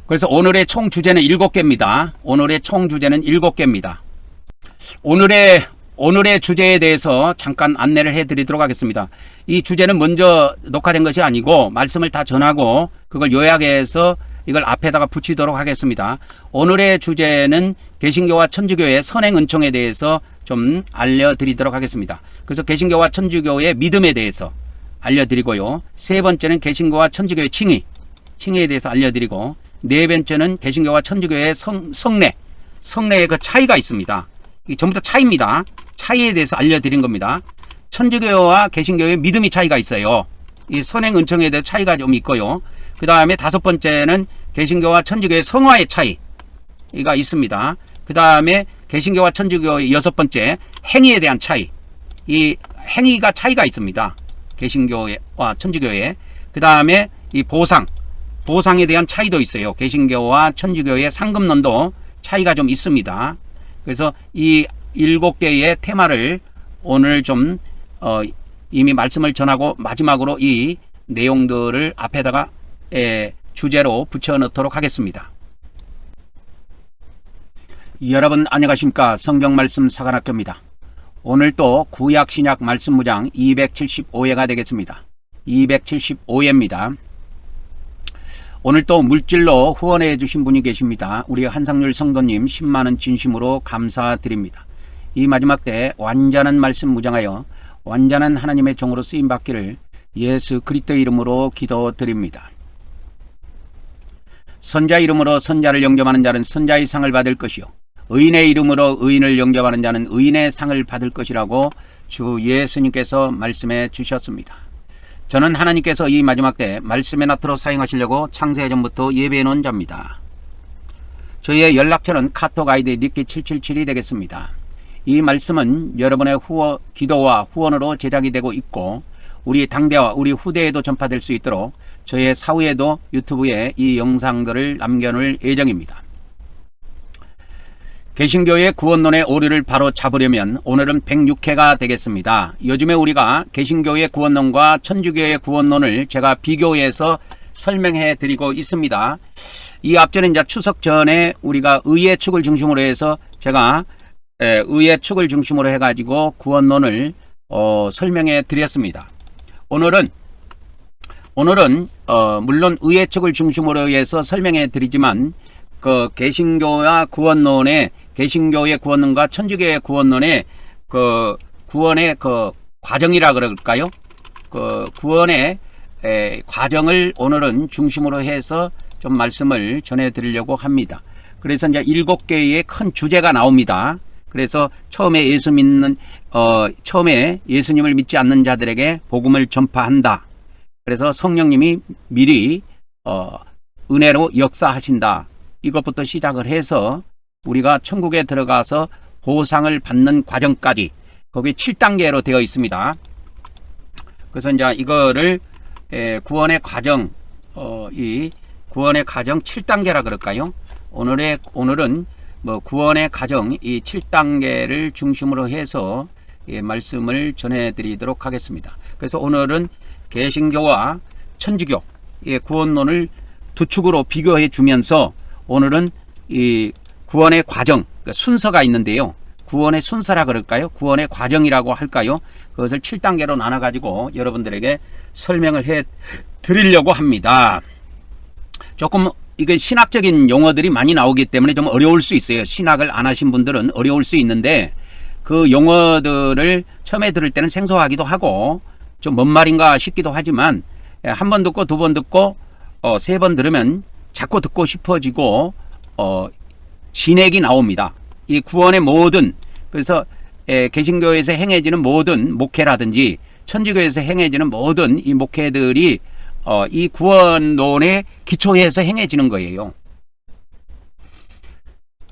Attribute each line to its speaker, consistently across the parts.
Speaker 1: 그래서 오늘의 총 주제는 7개입니다. 오늘의 총 주제는 7개입니다. 오늘의 주제에 대해서 잠깐 안내를 해드리도록 하겠습니다. 이 주제는 먼저 녹화된 것이 아니고 말씀을 다 전하고 그걸 요약해서 이걸 앞에다가 붙이도록 하겠습니다. 오늘의 주제는 개신교와 천주교의 선행은총에 대해서 좀 알려드리도록 하겠습니다. 그래서 개신교와 천주교의 믿음에 대해서 알려드리고요. 세 번째는 개신교와 천주교의 칭의에 대해서 알려드리고, 네 번째는 개신교와 천주교의 성례의 그 차이가 있습니다. 이게 전부 다 차이입니다. 차이에 대해서 알려드린 겁니다. 천주교와 개신교의 믿음이 차이가 있어요. 이 선행은총에 대해 차이가 좀 있고요. 그 다음에 다섯 번째는 개신교와 천주교의 성화의 차이가 있습니다. 그 다음에 개신교와 천주교의 여섯 번째 행위에 대한 차이. 이 행위가 차이가 있습니다. 개신교와 천주교의. 그 다음에 이 보상에 대한 차이도 있어요. 개신교와 천주교의 상급론도 차이가 좀 있습니다. 그래서 이 7개의 테마를 오늘 좀 이미 말씀을 전하고 마지막으로 이 내용들을 앞에다가 주제로 붙여넣도록 하겠습니다. 여러분 안녕하십니까? 성경말씀 사관학교입니다. 오늘 또 구약신약 말씀무장 275회가 되겠습니다. 275회입니다. 오늘 또 물질로 후원해 주신 분이 계십니다. 우리 한상률 성도님 10만원 진심으로 감사드립니다. 이 마지막 때 완전한 말씀 무장하여 완전한 하나님의 종으로 쓰임받기를 예수 그리스도 이름으로 기도드립니다. 선자 이름으로 선자를 영접하는 자는 선자의 상을 받을 것이요, 의인의 이름으로 의인을 영접하는 자는 의인의 상을 받을 것이라고 주 예수님께서 말씀해 주셨습니다. 저는 하나님께서 이 마지막 때 말씀의 나트로 사용하시려고 창세 전부터 예배해 놓은 자입니다. 저희의 연락처는 카톡 아이디 니키777이 되겠습니다. 이 말씀은 여러분의 기도와 후원으로 제작이 되고 있고, 우리 당대와 우리 후대에도 전파될 수 있도록 저희의 사후에도 유튜브에 이 영상들을 남겨놓을 예정입니다. 개신교의 구원론의 오류를 바로 잡으려면 오늘은 106회가 되겠습니다. 요즘에 우리가 개신교의 구원론과 천주교의 구원론을 제가 비교해서 설명해 드리고 있습니다. 이 앞전에 이제 추석 전에 우리가 의의 축을 중심으로 해서 제가 의의 축을 중심으로 해가지고 구원론을 설명해 드렸습니다. 오늘은 물론 의의 축을 중심으로 해서 설명해 드리지만 그 개신교와 구원론의 개신교의 구원론과 천주교의 구원론의 그 구원의 그 과정이라 그럴까요? 그 구원의 과정을 오늘은 중심으로 해서 좀 말씀을 전해 드리려고 합니다. 그래서 이제 7개의 큰 주제가 나옵니다. 그래서 처음에 예수님을 믿지 않는 자들에게 복음을 전파한다. 그래서 성령님이 미리 은혜로 역사하신다. 이것부터 시작을 해서 우리가 천국에 들어가서 보상을 받는 과정까지, 거기 7단계로 되어 있습니다. 그래서 이제 이거를 구원의 과정, 이 구원의 과정 7단계라 그럴까요? 오늘은 뭐 구원의 과정 이 7단계를 중심으로 해서 말씀을 전해드리도록 하겠습니다. 그래서 오늘은 개신교와 천주교 구원론을 두 축으로 비교해 주면서 오늘은 이 구원의 과정, 그러니까 순서가 있는데요. 구원의 순서라 그럴까요? 구원의 과정이라고 할까요? 그것을 7단계로 나눠가지고 여러분들에게 설명을 해 드리려고 합니다. 조금 이게 신학적인 용어들이 많이 나오기 때문에 좀 어려울 수 있어요. 신학을 안 하신 분들은 어려울 수 있는데 그 용어들을 처음에 들을 때는 생소하기도 하고 좀 뭔 말인가 싶기도 하지만 한 번 듣고 두 번 듣고 세 번 들으면 자꾸 듣고 싶어지고 진액이 나옵니다. 이 구원의 모든, 그래서 개신교에서 행해지는 모든 목회라든지 천주교에서 행해지는 모든 이 목회들이 이 구원론에 기초해서 행해지는 거예요.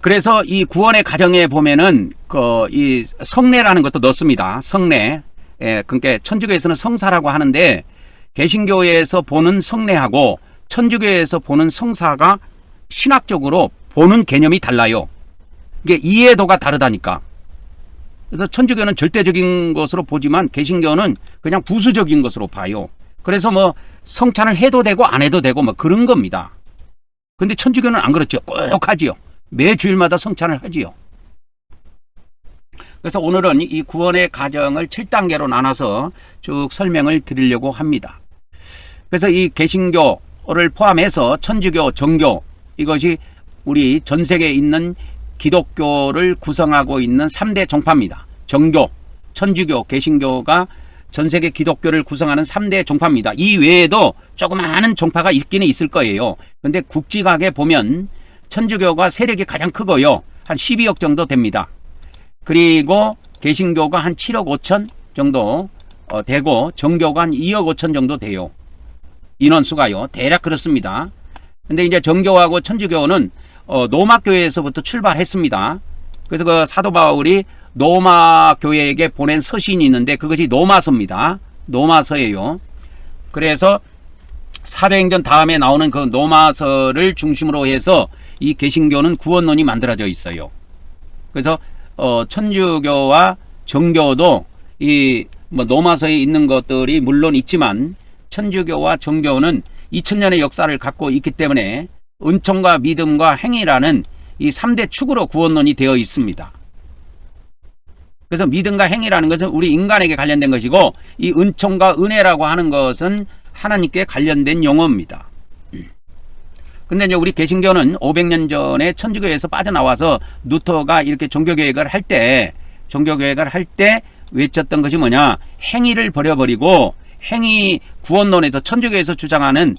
Speaker 1: 그래서 이 구원의 과정에 보면은 이 성례라는 것도 넣습니다. 성례. 그러니까 천주교에서는 성사라고 하는데 개신교에서 보는 성례하고 천주교에서 보는 성사가 신학적으로 보는 개념이 달라요. 이게 이해도가 다르다니까. 그래서 천주교는 절대적인 것으로 보지만 개신교는 그냥 부수적인 것으로 봐요. 그래서 뭐 성찬을 해도 되고 안 해도 되고 뭐 그런 겁니다. 근데 천주교는 안 그렇죠. 꼭 하지요. 매 주일마다 성찬을 하지요. 그래서 오늘은 이 구원의 과정을 7단계로 나눠서 쭉 설명을 드리려고 합니다. 그래서 이 개신교를 포함해서 천주교, 정교, 이것이 우리 전 세계에 있는 기독교를 구성하고 있는 3대 종파입니다. 정교, 천주교, 개신교가 전 세계 기독교를 구성하는 3대 종파입니다. 이 외에도 조그마한 종파가 있기는 있을 거예요. 근데 국지각에 보면 천주교가 세력이 가장 크고요. 한 12억 정도 됩니다. 그리고 개신교가 한 7억 5천 정도 되고 정교가 한 2억 5천 정도 돼요. 인원수가요. 대략 그렇습니다. 근데 이제 정교하고 천주교는 로마 교회에서부터 출발했습니다. 그래서 그 사도 바울이 로마 교회에게 보낸 서신이 있는데 그것이 로마서입니다. 로마서예요. 그래서 사도행전 다음에 나오는 그 로마서를 중심으로 해서 이 개신교는 구원론이 만들어져 있어요. 그래서 천주교와 정교도 이 로마서에 있는 것들이 물론 있지만 천주교와 정교는 2000년의 역사를 갖고 있기 때문에 은총과 믿음과 행위라는 이 3대 축으로 구원론이 되어 있습니다. 그래서 믿음과 행위라는 것은 우리 인간에게 관련된 것이고 이 은총과 은혜라고 하는 것은 하나님께 관련된 용어입니다. 근데 이제 우리 개신교는 500년 전에 천주교에서 빠져나와서 루터가 이렇게 종교개혁을 할 때 외쳤던 것이 뭐냐? 행위를 버려버리고 행위 구원론에서 천주교에서 주장하는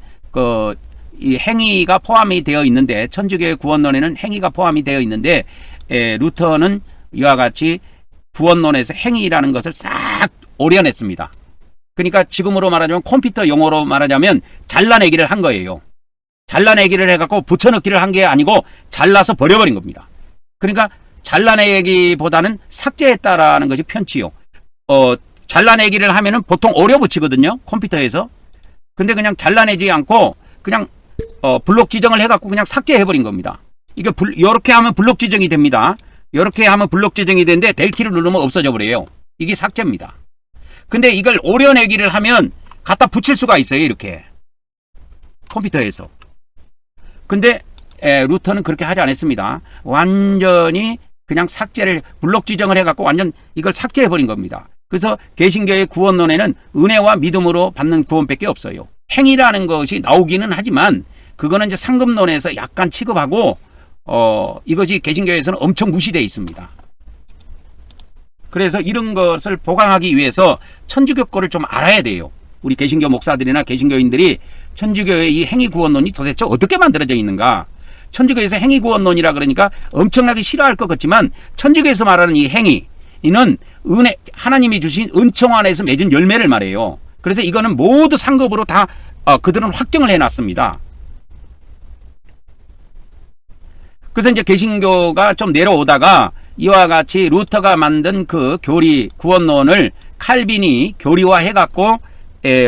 Speaker 1: 이 행위가 포함이 되어 있는데 천주교의 구원론에는 행위가 포함이 되어 있는데 루터는 이와 같이 구원론에서 행위라는 것을 싹 오려냈습니다. 그러니까 지금으로 말하자면 컴퓨터 용어로 말하자면 잘라내기를 한 거예요. 잘라내기를 해갖고 붙여넣기를 한 게 아니고 잘라서 버려버린 겁니다. 그러니까 잘라내기보다는 삭제했다라는 것이 편치요. 잘라내기를 하면은 보통 오려 붙이거든요. 컴퓨터에서. 근데 그냥 잘라내지 않고 그냥 블록 지정을 해갖고 그냥 삭제해버린 겁니다. 이게 이렇게 하면 블록 지정이 됩니다. 이렇게 하면 블록 지정이 되는데 델키를 누르면 없어져 버려요. 이게 삭제입니다. 근데 이걸 오려내기를 하면 갖다 붙일 수가 있어요. 이렇게 컴퓨터에서. 근데 루터는 그렇게 하지 않았습니다. 완전히 그냥 삭제를 블록 지정을 해갖고 완전 이걸 삭제해버린 겁니다. 그래서 개신교의 구원론에는 은혜와 믿음으로 받는 구원밖에 없어요. 행위라는 것이 나오기는 하지만 그거는 이제 상급론에서 약간 취급하고 이것이 개신교에서는 엄청 무시되어 있습니다. 그래서 이런 것을 보강하기 위해서 천주교 거를 좀 알아야 돼요. 우리 개신교 목사들이나 개신교인들이 천주교의 이 행위구원론이 도대체 어떻게 만들어져 있는가. 천주교에서 행위구원론이라 그러니까 엄청나게 싫어할 것 같지만 천주교에서 말하는 이 행위는 은혜, 하나님이 주신 은총 안에서 맺은 열매를 말해요. 그래서 이거는 모두 상급으로 다 그들은 확정을 해놨습니다. 그래서 이제 개신교가 좀 내려오다가 이와 같이 루터가 만든 그 교리 구원론을 칼빈이 교리화해갖고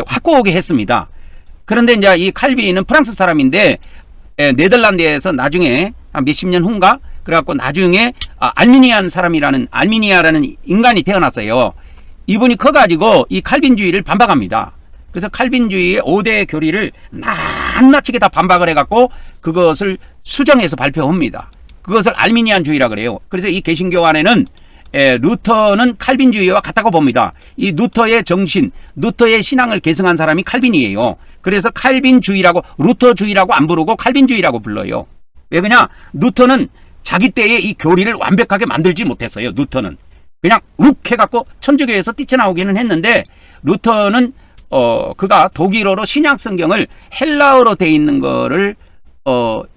Speaker 1: 확고하게 했습니다. 그런데 이제 이 칼빈은 프랑스 사람인데 네덜란드에서 나중에 한 몇십 년 후인가 그래갖고 나중에 알미니아라는 인간이 태어났어요. 이분이 커가지고 이 칼빈주의를 반박합니다. 그래서 칼빈주의의 5대 교리를 낱낱이 다 반박을 해갖고 그것을 수정해서 발표합니다. 그것을 알미니안주의라 그래요. 그래서 이 개신교 안에는 루터는 칼빈주의와 같다고 봅니다. 이 루터의 정신, 루터의 신앙을 계승한 사람이 칼빈이에요. 그래서 칼빈주의라고, 루터주의라고 안 부르고 칼빈주의라고 불러요. 왜 그러냐? 루터는 자기 때에 이 교리를 완벽하게 만들지 못했어요. 루터는 그냥 욱 해갖고 천주교에서 뛰쳐나오기는 했는데 루터는 그가 독일어로 신약 성경을 헬라어로 돼 있는 거를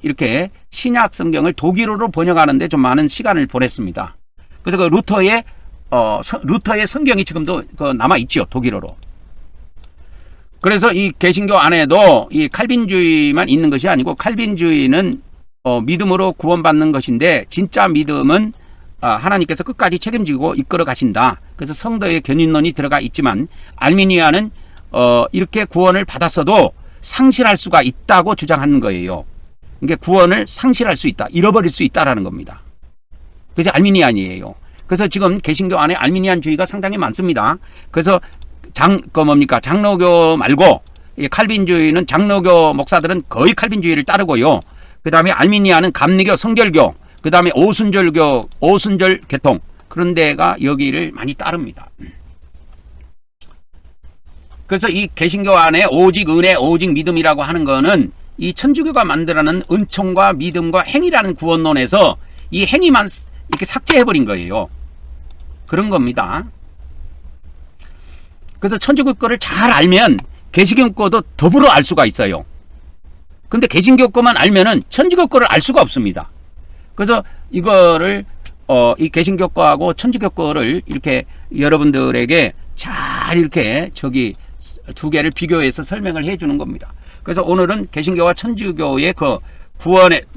Speaker 1: 이렇게 신약 성경을 독일어로 번역하는데 좀 많은 시간을 보냈습니다. 그래서 그 루터의 성경이 지금도 남아 있죠, 독일어로. 그래서 이 개신교 안에도 이 칼빈주의만 있는 것이 아니고 칼빈주의는 믿음으로 구원받는 것인데 진짜 믿음은 하나님께서 끝까지 책임지고 이끌어 가신다. 그래서 성도의 견인론이 들어가 있지만 알미니아는 이렇게 구원을 받았어도 상실할 수가 있다고 주장하는 거예요. 이게 구원을 상실할 수 있다, 잃어버릴 수 있다라는 겁니다. 그래서 알미니안이에요. 그래서 지금 개신교 안에 알미니안주의가 상당히 많습니다. 그래서 장로교 말고 칼빈주의는 장로교 목사들은 거의 칼빈주의를 따르고요. 그 다음에 알미니아는 감리교, 성결교, 그 다음에 오순절교, 오순절 계통, 그런 데가 여기를 많이 따릅니다. 그래서 이 개신교 안에 오직 은혜, 오직 믿음이라고 하는 거는 이 천주교가 만들어낸 은총과 믿음과 행위라는 구원론에서 이 행위만 이렇게 삭제해버린 거예요. 그런 겁니다. 그래서 천주교 거를 잘 알면 개신교 거도 더불어 알 수가 있어요. 근데 개신교 거만 알면은 천주교 거를 알 수가 없습니다. 그래서 이거를 이 개신교 거하고 천주교 거를 이렇게 여러분들에게 잘 이렇게 두 개를 비교해서 설명을 해 주는 겁니다. 그래서 오늘은 개신교와 천주교의 그 구원의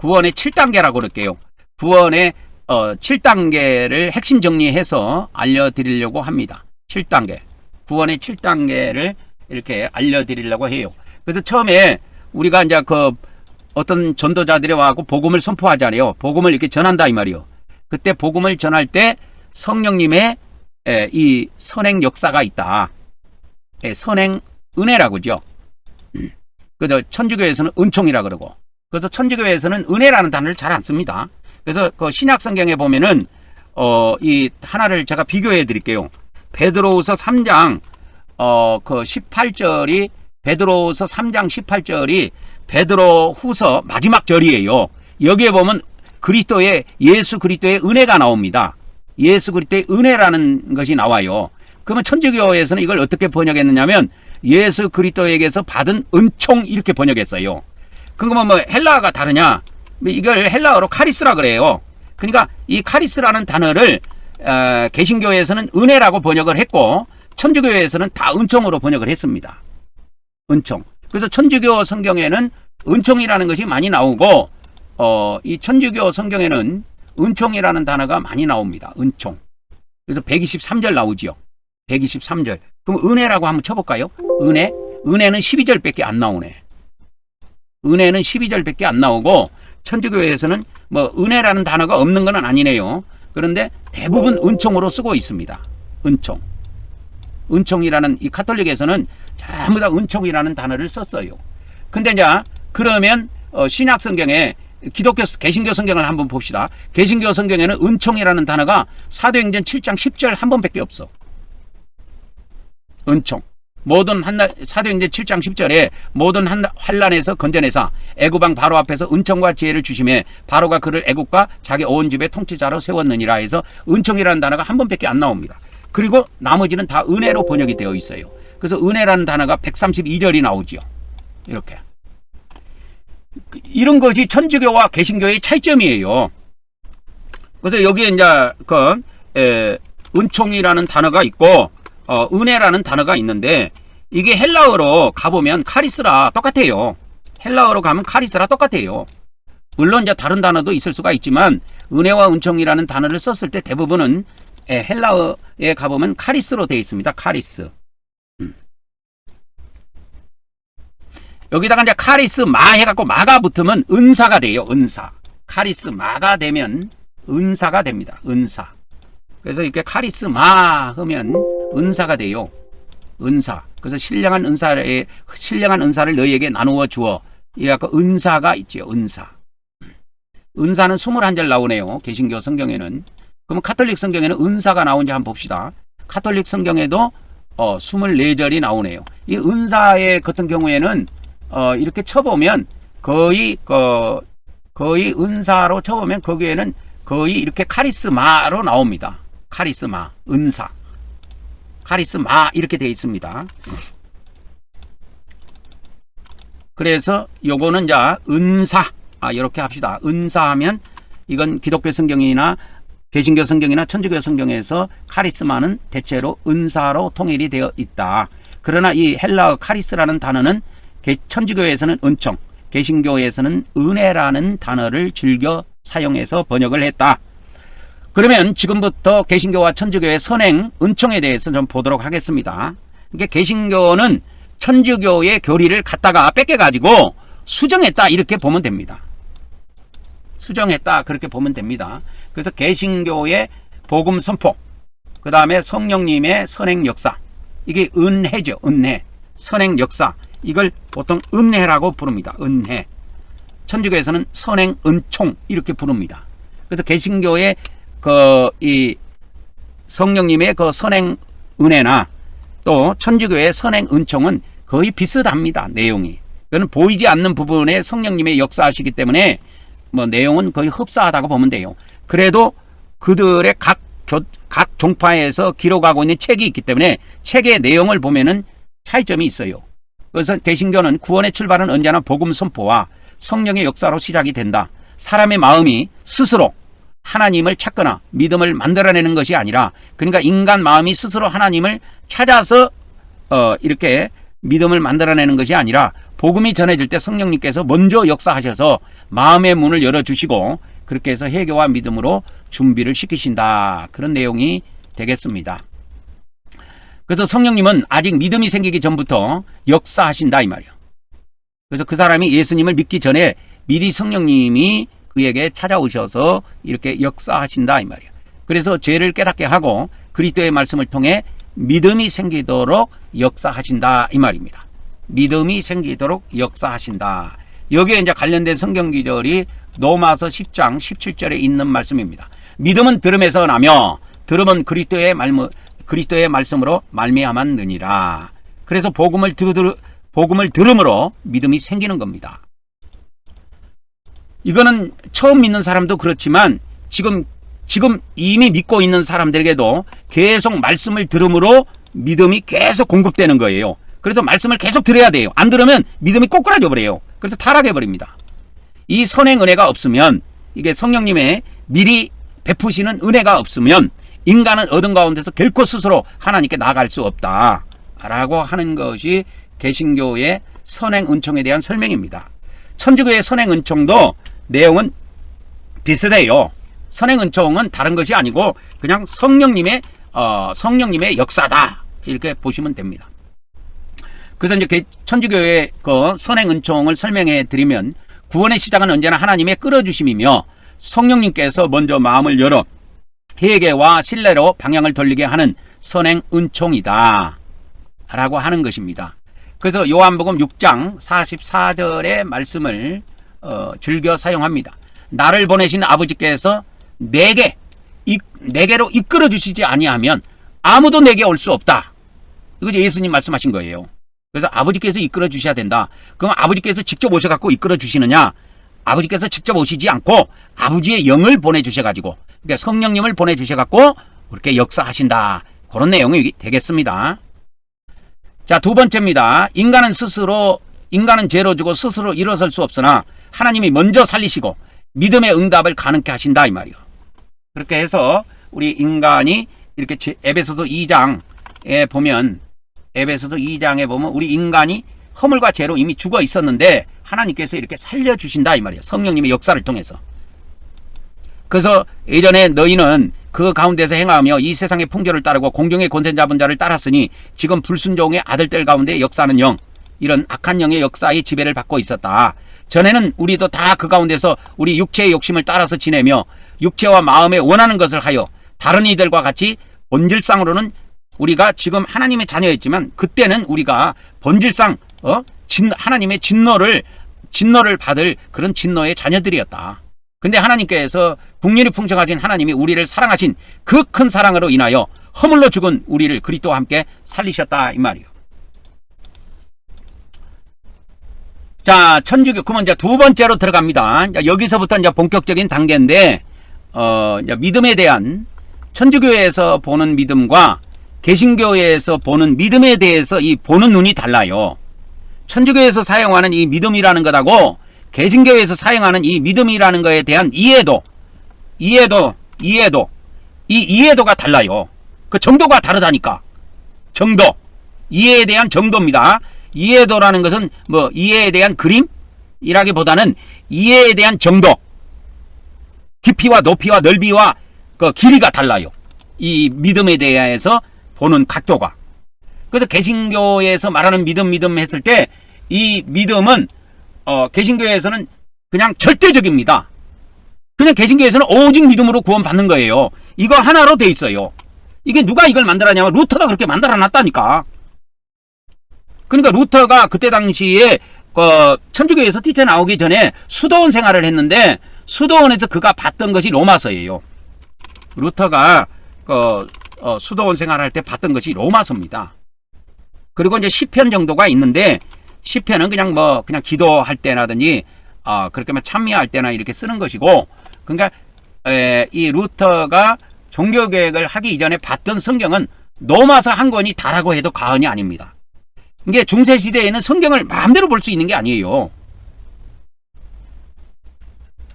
Speaker 1: 7단계라고 그럴게요. 구원의 7단계를 핵심 정리해서 알려드리려고 합니다. 7단계. 구원의 7단계를 이렇게 알려드리려고 해요. 그래서 처음에 우리가 이제 어떤 전도자들이 와고 복음을 선포하잖아요. 복음을 이렇게 전한다 이 말이요. 그때 복음을 전할 때 성령님의 이 선행 역사가 있다. 선행 은혜라고 그러죠. 그래서 천주교에서는 은총이라 그러고, 그래서 천주교에서는 은혜라는 단어를 잘 안 씁니다. 그래서 그 신약 성경에 보면은 이 하나를 제가 비교해 드릴게요. 베드로후서 3장 18절이 베드로후서 3장 18절이 베드로후서 마지막 절이에요. 여기에 보면 예수 그리스도의 은혜가 나옵니다. 예수 그리스도의 은혜라는 것이 나와요. 그러면 천주교에서는 이걸 어떻게 번역했느냐면 예수 그리스도에게서 받은 은총 이렇게 번역했어요. 그러면 뭐 헬라어가 다르냐? 이걸 헬라어로 카리스라 그래요. 그러니까 이 카리스라는 단어를 개신교에서는 은혜라고 번역을 했고 천주교에서는 다 은총으로 번역을 했습니다. 은총. 그래서 천주교 성경에는 은총이라는 것이 많이 나오고 이 천주교 성경에는 은총이라는 단어가 많이 나옵니다. 은총. 그래서 123절 나오지요. 123절. 그럼 은혜라고 한번 쳐볼까요? 은혜? 은혜는 12절밖에 안 나오네. 은혜는 12절밖에 안 나오고 천주교에서는 뭐 은혜라는 단어가 없는 건 아니네요. 그런데 대부분 은총으로 쓰고 있습니다. 은총. 은총이라는 이 카톨릭에서는 전부 다 은총이라는 단어를 썼어요. 근데 이제 그러면 신약 성경에 기독교 개신교 성경을 한번 봅시다. 개신교 성경에는 은총이라는 단어가 사도행전 7장 10절 한 번밖에 없어. 은총. 사도행전 7장 10절에 모든 환난에서 건져내사 애굽왕 바로 앞에서 은총과 지혜를 주심에 바로가 그를 애굽과 자기 온 집의 통치자로 세웠느니라 해서 은총이라는 단어가 한 번밖에 안 나옵니다. 그리고 나머지는 다 은혜로 번역이 되어 있어요. 그래서 은혜라는 단어가 132절이 나오죠. 이렇게. 이런 것이 천주교와 개신교의 차이점이에요. 그래서 여기에 이제 은총이라는 단어가 있고 은혜라는 단어가 있는데 이게 헬라어로 가보면 카리스라 똑같아요. 헬라어로 가면 카리스라 똑같아요. 물론 이제 다른 단어도 있을 수가 있지만 은혜와 은총이라는 단어를 썼을 때 대부분은 헬라어에 가보면 카리스로 되어 있습니다. 카리스. 여기다가 이제 카리스 마 해갖고 마가 붙으면 은사가 돼요. 은사. 카리스 마가 되면 은사가 됩니다. 은사. 그래서 이렇게 카리스 마 하면 은사가 돼요. 은사. 그래서 신령한 은사를 너희에게 나누어 주어. 이래갖고 은사가 있죠. 은사. 은사는 21절 나오네요. 개신교 성경에는. 그러면 카톨릭 성경에는 은사가 나온지 한번 봅시다. 카톨릭 성경에도 24절이 나오네요. 이 은사의 같은 경우에는 이렇게 쳐보면 거의 은사로 쳐보면 거기에는 거의 이렇게 카리스마로 나옵니다. 카리스마, 은사. 카리스마 이렇게 되어 있습니다. 그래서 요거는 이제 은사. 이렇게 합시다. 은사하면 이건 기독교 성경이나 개신교 성경이나 천주교 성경에서 카리스마는 대체로 은사로 통일이 되어 있다. 그러나 이 헬라어 카리스라는 단어는 천주교에서는 은총, 개신교에서는 은혜라는 단어를 즐겨 사용해서 번역을 했다. 그러면 지금부터 개신교와 천주교의 선행, 은총에 대해서 좀 보도록 하겠습니다. 그러니까 개신교는 천주교의 교리를 갖다가 뺏겨가지고 수정했다 이렇게 보면 됩니다. 수정했다 그렇게 보면 됩니다. 그래서 개신교의 복음 선포, 그 다음에 성령님의 선행 역사, 이게 은혜죠. 은혜. 선행 역사, 이걸 보통 은혜라고 부릅니다. 은혜. 천주교에서는 선행 은총 이렇게 부릅니다. 그래서 개신교의 이 성령님의 선행 은혜나 또 천주교의 선행 은총은 거의 비슷합니다. 내용이. 그건 보이지 않는 부분에 성령님의 역사하시기 때문에 내용은 거의 흡사하다고 보면 돼요. 그래도 그들의 각 종파에서 기록하고 있는 책이 있기 때문에 책의 내용을 보면은 차이점이 있어요. 그래서 개신교는 구원의 출발은 언제나 복음 선포와 성령의 역사로 시작이 된다. 사람의 마음이 스스로 하나님을 찾거나 믿음을 만들어내는 것이 아니라, 그러니까 인간 마음이 스스로 하나님을 찾아서 이렇게 믿음을 만들어내는 것이 아니라 복음이 전해질 때 성령님께서 먼저 역사하셔서 마음의 문을 열어주시고 그렇게 해서 회개와 믿음으로 준비를 시키신다. 그런 내용이 되겠습니다. 그래서 성령님은 아직 믿음이 생기기 전부터 역사하신다 이 말이에요. 그래서 그 사람이 예수님을 믿기 전에 미리 성령님이 그에게 찾아오셔서 이렇게 역사하신다 이 말이에요. 그래서 죄를 깨닫게 하고 그리스도의 말씀을 통해 믿음이 생기도록 역사하신다 이 말입니다. 믿음이 생기도록 역사하신다. 여기에 이제 관련된 성경 기절이 로마서 10장 17절에 있는 말씀입니다. 믿음은 들음에서 나며 들음은 그리스도의 말씀으로 말미암았 느니라. 그래서 복음을 들음으로 믿음이 생기는 겁니다. 이거는 처음 믿는 사람도 그렇지만 지금 이미 믿고 있는 사람들에게도 계속 말씀을 들음으로 믿음이 계속 공급되는 거예요. 그래서 말씀을 계속 들어야 돼요. 안 들으면 믿음이 꼬꾸라져 버려요. 그래서 타락해 버립니다. 이 선행 은혜가 없으면, 이게 성령님의 미리 베푸시는 은혜가 없으면 인간은 어둠 가운데서 결코 스스로 하나님께 나아갈 수 없다라고 하는 것이 개신교의 선행 은총에 대한 설명입니다. 천주교의 선행 은총도 내용은 비슷해요. 선행 은총은 다른 것이 아니고 그냥 성령님의 역사다 이렇게 보시면 됩니다. 그래서 이제 천주교의 선행 은총을 설명해 드리면, 구원의 시작은 언제나 하나님의 끌어주심이며 성령님께서 먼저 마음을 열어 회개와 신뢰로 방향을 돌리게 하는 선행 은총이다 라고 하는 것입니다. 그래서 요한복음 6장 44절의 말씀을 즐겨 사용합니다. 나를 보내신 아버지께서 내게로 이끌어 주시지 아니하면 아무도 내게 올 수 없다. 이거 예수님 말씀하신 거예요. 그래서 아버지께서 이끌어 주셔야 된다. 그럼 아버지께서 직접 오셔갖고 이끌어 주시느냐? 아버지께서 직접 오시지 않고 아버지의 영을 보내주셔가지고, 그러니까 성령님을 보내주셔갖고 그렇게 역사하신다. 그런 내용이 되겠습니다. 자, 두 번째입니다. 인간은 죄로 주고 스스로 일어설 수 없으나 하나님이 먼저 살리시고 믿음의 응답을 가능케 하신다 이 말이요. 그렇게 해서 우리 인간이 이렇게 에베소서 2장에 보면 우리 인간이 허물과 죄로 이미 죽어 있었는데 하나님께서 이렇게 살려주신다 이 말이에요. 성령님의 역사를 통해서. 그래서 예전에 너희는 그 가운데서 행하며 이 세상의 풍조를 따르고 공중의 권세 잡은 자를 따랐으니 지금 불순종의 아들들 가운데 역사하는 영, 이런 악한 영의 역사의 지배를 받고 있었다. 전에는 우리도 다 그 가운데서 우리 육체의 욕심을 따라서 지내며 육체와 마음에 원하는 것을 하여 다른 이들과 같이 본질상으로는 우리가 지금 하나님의 자녀였지만 그때는 우리가 본질상 하나님의 진노를 받을 그런 진노의 자녀들이었다. 근데 하나님께서 국률이 풍성하신 하나님이 우리를 사랑하신 그 큰 사랑으로 인하여 허물로 죽은 우리를 그리스도와 함께 살리셨다 이 말이요. 자, 천주교, 그러면 이제 두 번째로 들어갑니다. 여기서부터 이제 본격적인 단계인데, 이제 믿음에 대한, 천주교에서 보는 믿음과 개신교에서 보는 믿음에 대해서 이 보는 눈이 달라요. 천주교에서 사용하는 이 믿음이라는 것하고 개신교에서 사용하는 이 믿음이라는 것에 대한 이해도가 달라요. 그 정도가 다르다니까. 정도. 이해에 대한 정도입니다. 이해도라는 것은 이해에 대한 그림이라기보다는 이해에 대한 정도. 깊이와 높이와 넓이와 그 길이가 달라요. 이 믿음에 대해서 보는 각도가. 그래서 개신교에서 말하는 믿음 했을 때 이 믿음은 개신교에서는 그냥 절대적입니다. 그냥 개신교에서는 오직 믿음으로 구원받는 거예요. 이거 하나로 돼 있어요. 이게 누가 이걸 만들었냐면 루터가 그렇게 만들어 놨다니까. 그러니까 루터가 그때 당시에 천주교에서 뛰쳐나오기 전에 수도원 생활을 했는데 수도원에서 그가 봤던 것이 로마서예요. 루터가 수도원 생활할 때 봤던 것이 로마서입니다. 그리고 이제 시편 정도가 있는데 시편은 그냥 기도할 때라든지 그렇게 찬미할 때나 이렇게 쓰는 것이고, 그러니까 이 루터가 종교개혁을 하기 이전에 봤던 성경은 로마서 한 권이 다라고 해도 과언이 아닙니다. 이게 중세시대에는 성경을 마음대로 볼 수 있는 게 아니에요.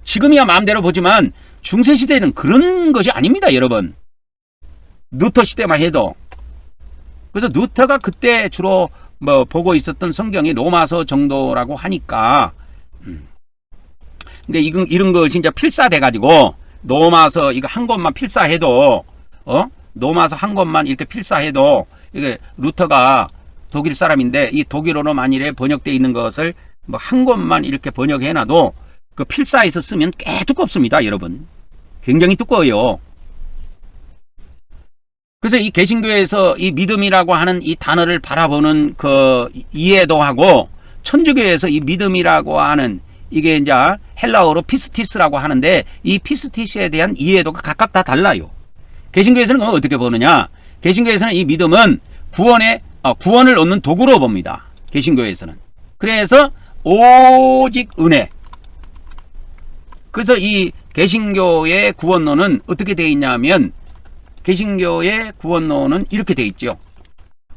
Speaker 1: 지금이야 마음대로 보지만 중세시대에는 그런 것이 아닙니다, 여러분. 루터 시대만 해도. 그래서 루터가 그때 주로 보고 있었던 성경이 로마서 정도라고 하니까, 근데 이런 거 진짜 필사돼가지고 로마서 이거 한 권만 필사해도 로마서 한 권만 이렇게 필사해도 이게 루터가 독일 사람인데 이 독일어로 만일에 번역되어 있는 것을 한 권만 이렇게 번역해놔도 그 필사해서 쓰면 꽤 두껍습니다, 여러분. 굉장히 두꺼워요. 그래서 이 개신교에서 이 믿음이라고 하는 이 단어를 바라보는 그 이해도 하고, 천주교에서 이 믿음이라고 하는 이게 이제 헬라어로 피스티스라고 하는데 이 피스티스에 대한 이해도가 각각 다 달라요. 개신교에서는 그럼 어떻게 보느냐? 개신교에서는 이 믿음은 구원을 얻는 도구로 봅니다. 개신교에서는. 그래서 오직 은혜. 그래서 이 개신교의 구원론은 어떻게 되어 있냐면, 개신교의 구원론은 이렇게 되어 있죠.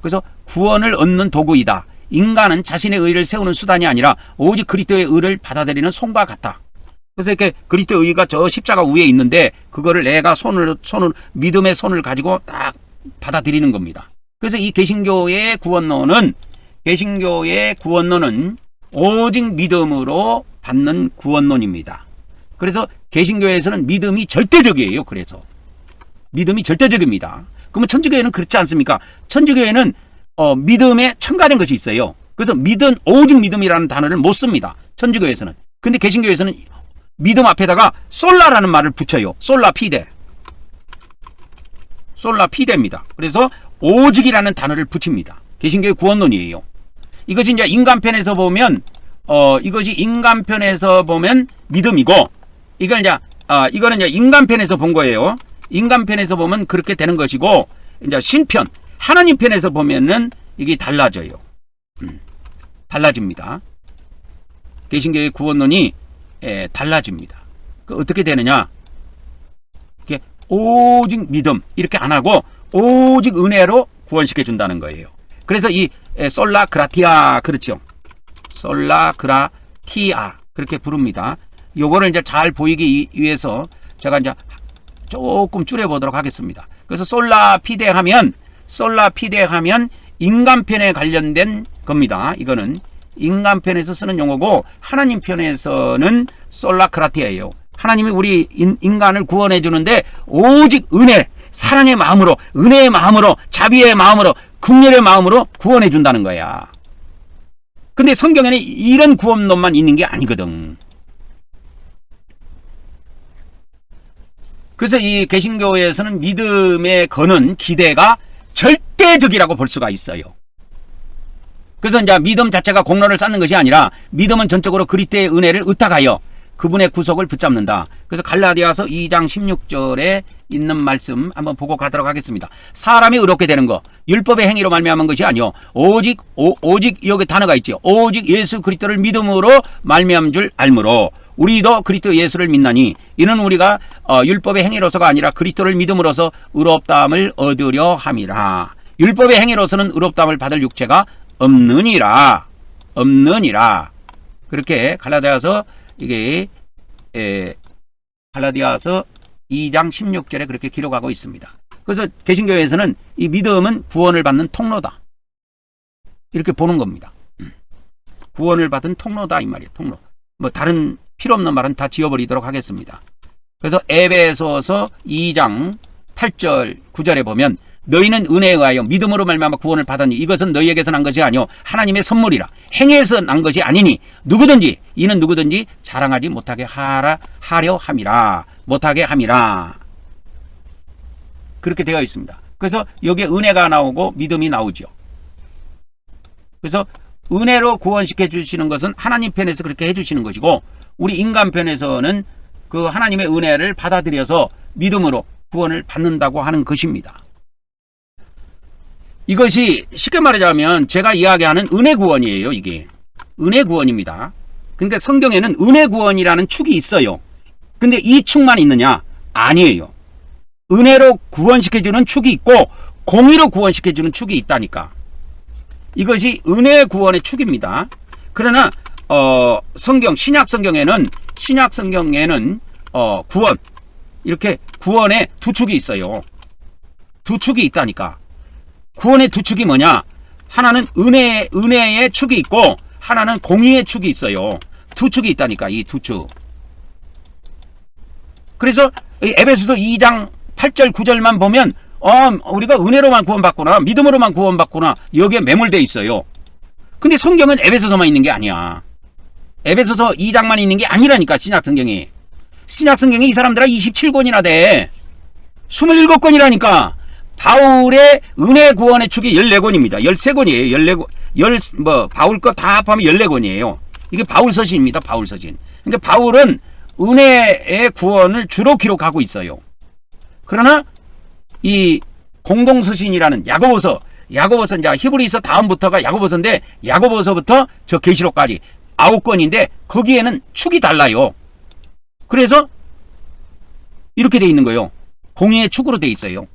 Speaker 1: 그래서 구원을 얻는 도구이다. 인간은 자신의 의를 세우는 수단이 아니라 오직 그리스도의 의를 받아들이는 손과 같다. 그래서 이렇게 그리스도의 의가 저 십자가 위에 있는데 그거를 내가 믿음의 손을 가지고 딱 받아들이는 겁니다. 그래서 이 개신교의 구원론은 오직 믿음으로 받는 구원론입니다. 그래서 개신교에서는 믿음이 절대적이에요. 그래서 믿음이 절대적입니다. 그러면 천주교회는 그렇지 않습니까? 천주교회는 믿음에 첨가된 것이 있어요. 그래서 오직 믿음이라는 단어를 못 씁니다, 천주교에서는. 근데 개신교에서는 믿음 앞에다가 솔라라는 말을 붙여요. 솔라피데입니다. 그래서 오직이라는 단어를 붙입니다. 개신교의 구원론이에요. 이것이 이제 인간편에서 보면 믿음이고, 이거는 이제 인간편에서 본 거예요. 인간편에서 보면 그렇게 되는 것이고, 이제 신편, 하나님 편에서 보면은 이게 달라져요. 달라집니다. 개신교의 구원론이 달라집니다. 어떻게 되느냐? 이렇게 오직 믿음 이렇게 안 하고 오직 은혜로 구원시켜 준다는 거예요. 그래서 이 솔라 그라티아, 그렇죠? 솔라 그라티아 그렇게 부릅니다. 요거를 이제 잘 보이기 위해서 제가 이제 조금 줄여 보도록 하겠습니다. 그래서 솔라 피데 하면 인간편에 관련된 겁니다. 이거는 인간편에서 쓰는 용어고, 하나님 편에서는 솔라크라티아예요. 하나님이 우리 인간을 구원해 주는데 오직 은혜, 사랑의 마음으로, 은혜의 마음으로, 자비의 마음으로, 긍휼의 마음으로 구원해 준다는 거야. 근데 성경에는 이런 구원론만 있는 게 아니거든. 그래서 이 개신교에서는 믿음에 거는 기대가 절대적이라고 볼 수가 있어요. 그래서 이제 믿음 자체가 공로를 쌓는 것이 아니라 믿음은 전적으로 그리스도의 은혜를 의탁하여 그분의 구속을 붙잡는다. 그래서 갈라디아서 2장 16절에 있는 말씀 한번 보고 가도록 하겠습니다. 사람이 의롭게 되는 거 율법의 행위로 말미암은 것이 아니요 오직 여기 단어가 있죠. 오직 예수 그리스도를 믿음으로 말미암은 줄 알므로 우리도 그리스도 예수를 믿나니 이는 우리가 율법의 행위로서가 아니라 그리스도를 믿음으로써 의롭다함을 얻으려 함이라. 율법의 행위로서는 의롭다함을 받을 육체가 없느니라. 그렇게 갈라디아서 이게 갈라디아서 2장 16절에 그렇게 기록하고 있습니다. 그래서 개신교에서는 이 믿음은 구원을 받는 통로다, 이렇게 보는 겁니다. 구원을 받은 통로다 이 말이에요. 통로. 다른 필요 없는 말은 다 지워버리도록 하겠습니다. 그래서 에베소서 2장 8절 9절에 보면 너희는 은혜에 의하여 믿음으로 말미암아 구원을 받았니 이것은 너희에게서 난 것이 아니요 하나님의 선물이라. 행위에서 난 것이 아니니 이는 누구든지 자랑하지 못하게 하려 함이라. 그렇게 되어 있습니다. 그래서 여기에 은혜가 나오고 믿음이 나오죠. 그래서 은혜로 구원시켜 주시는 것은 하나님 편에서 그렇게 해주시는 것이고, 우리 인간 편에서는 그 하나님의 은혜를 받아들여서 믿음으로 구원을 받는다고 하는 것입니다. 이것이 쉽게 말하자면 제가 이야기하는 은혜 구원이에요. 이게 은혜 구원입니다. 그러니까 성경에는 은혜 구원이라는 축이 있어요. 근데 이 축만 있느냐? 아니에요. 은혜로 구원시켜주는 축이 있고 공의로 구원시켜주는 축이 있다니까. 이것이 은혜 구원의 축입니다. 그러나 성경 신약 성경에는 구원, 이렇게 구원의 두 축이 있어요. 두 축이 있다니까. 구원의 두 축이 뭐냐? 하나는 은혜의 축이 있고 하나는 공의의 축이 있어요. 두 축이 있다니까. 이 두 축. 그래서 에베소서 2장 8절 9절만 보면 우리가 은혜로만 구원받구나, 믿음으로만 구원받구나, 여기에 매몰되어 있어요. 근데 성경은 에베소서만 있는 게 아니야. 에베소서 2장만 있는 게 아니라니까. 신약성경이 이 사람들아 27권이나 돼. 27권이라니까. 바울의 은혜 구원의 축이 14권입니다. 13권이에요. 14권. 바울 거 다 합하면 14권이에요. 이게 바울 서신입니다. 바울 서신. 그러니까 바울은 은혜의 구원을 주로 기록하고 있어요. 그러나 이 공동서신이라는 야고보서 이제 히브리서 다음부터가 야고보서인데, 야고보서부터 저 계시록까지 9권인데 거기에는 축이 달라요. 그래서 이렇게 돼 있는 거예요. 공의의 축으로 돼 있어요.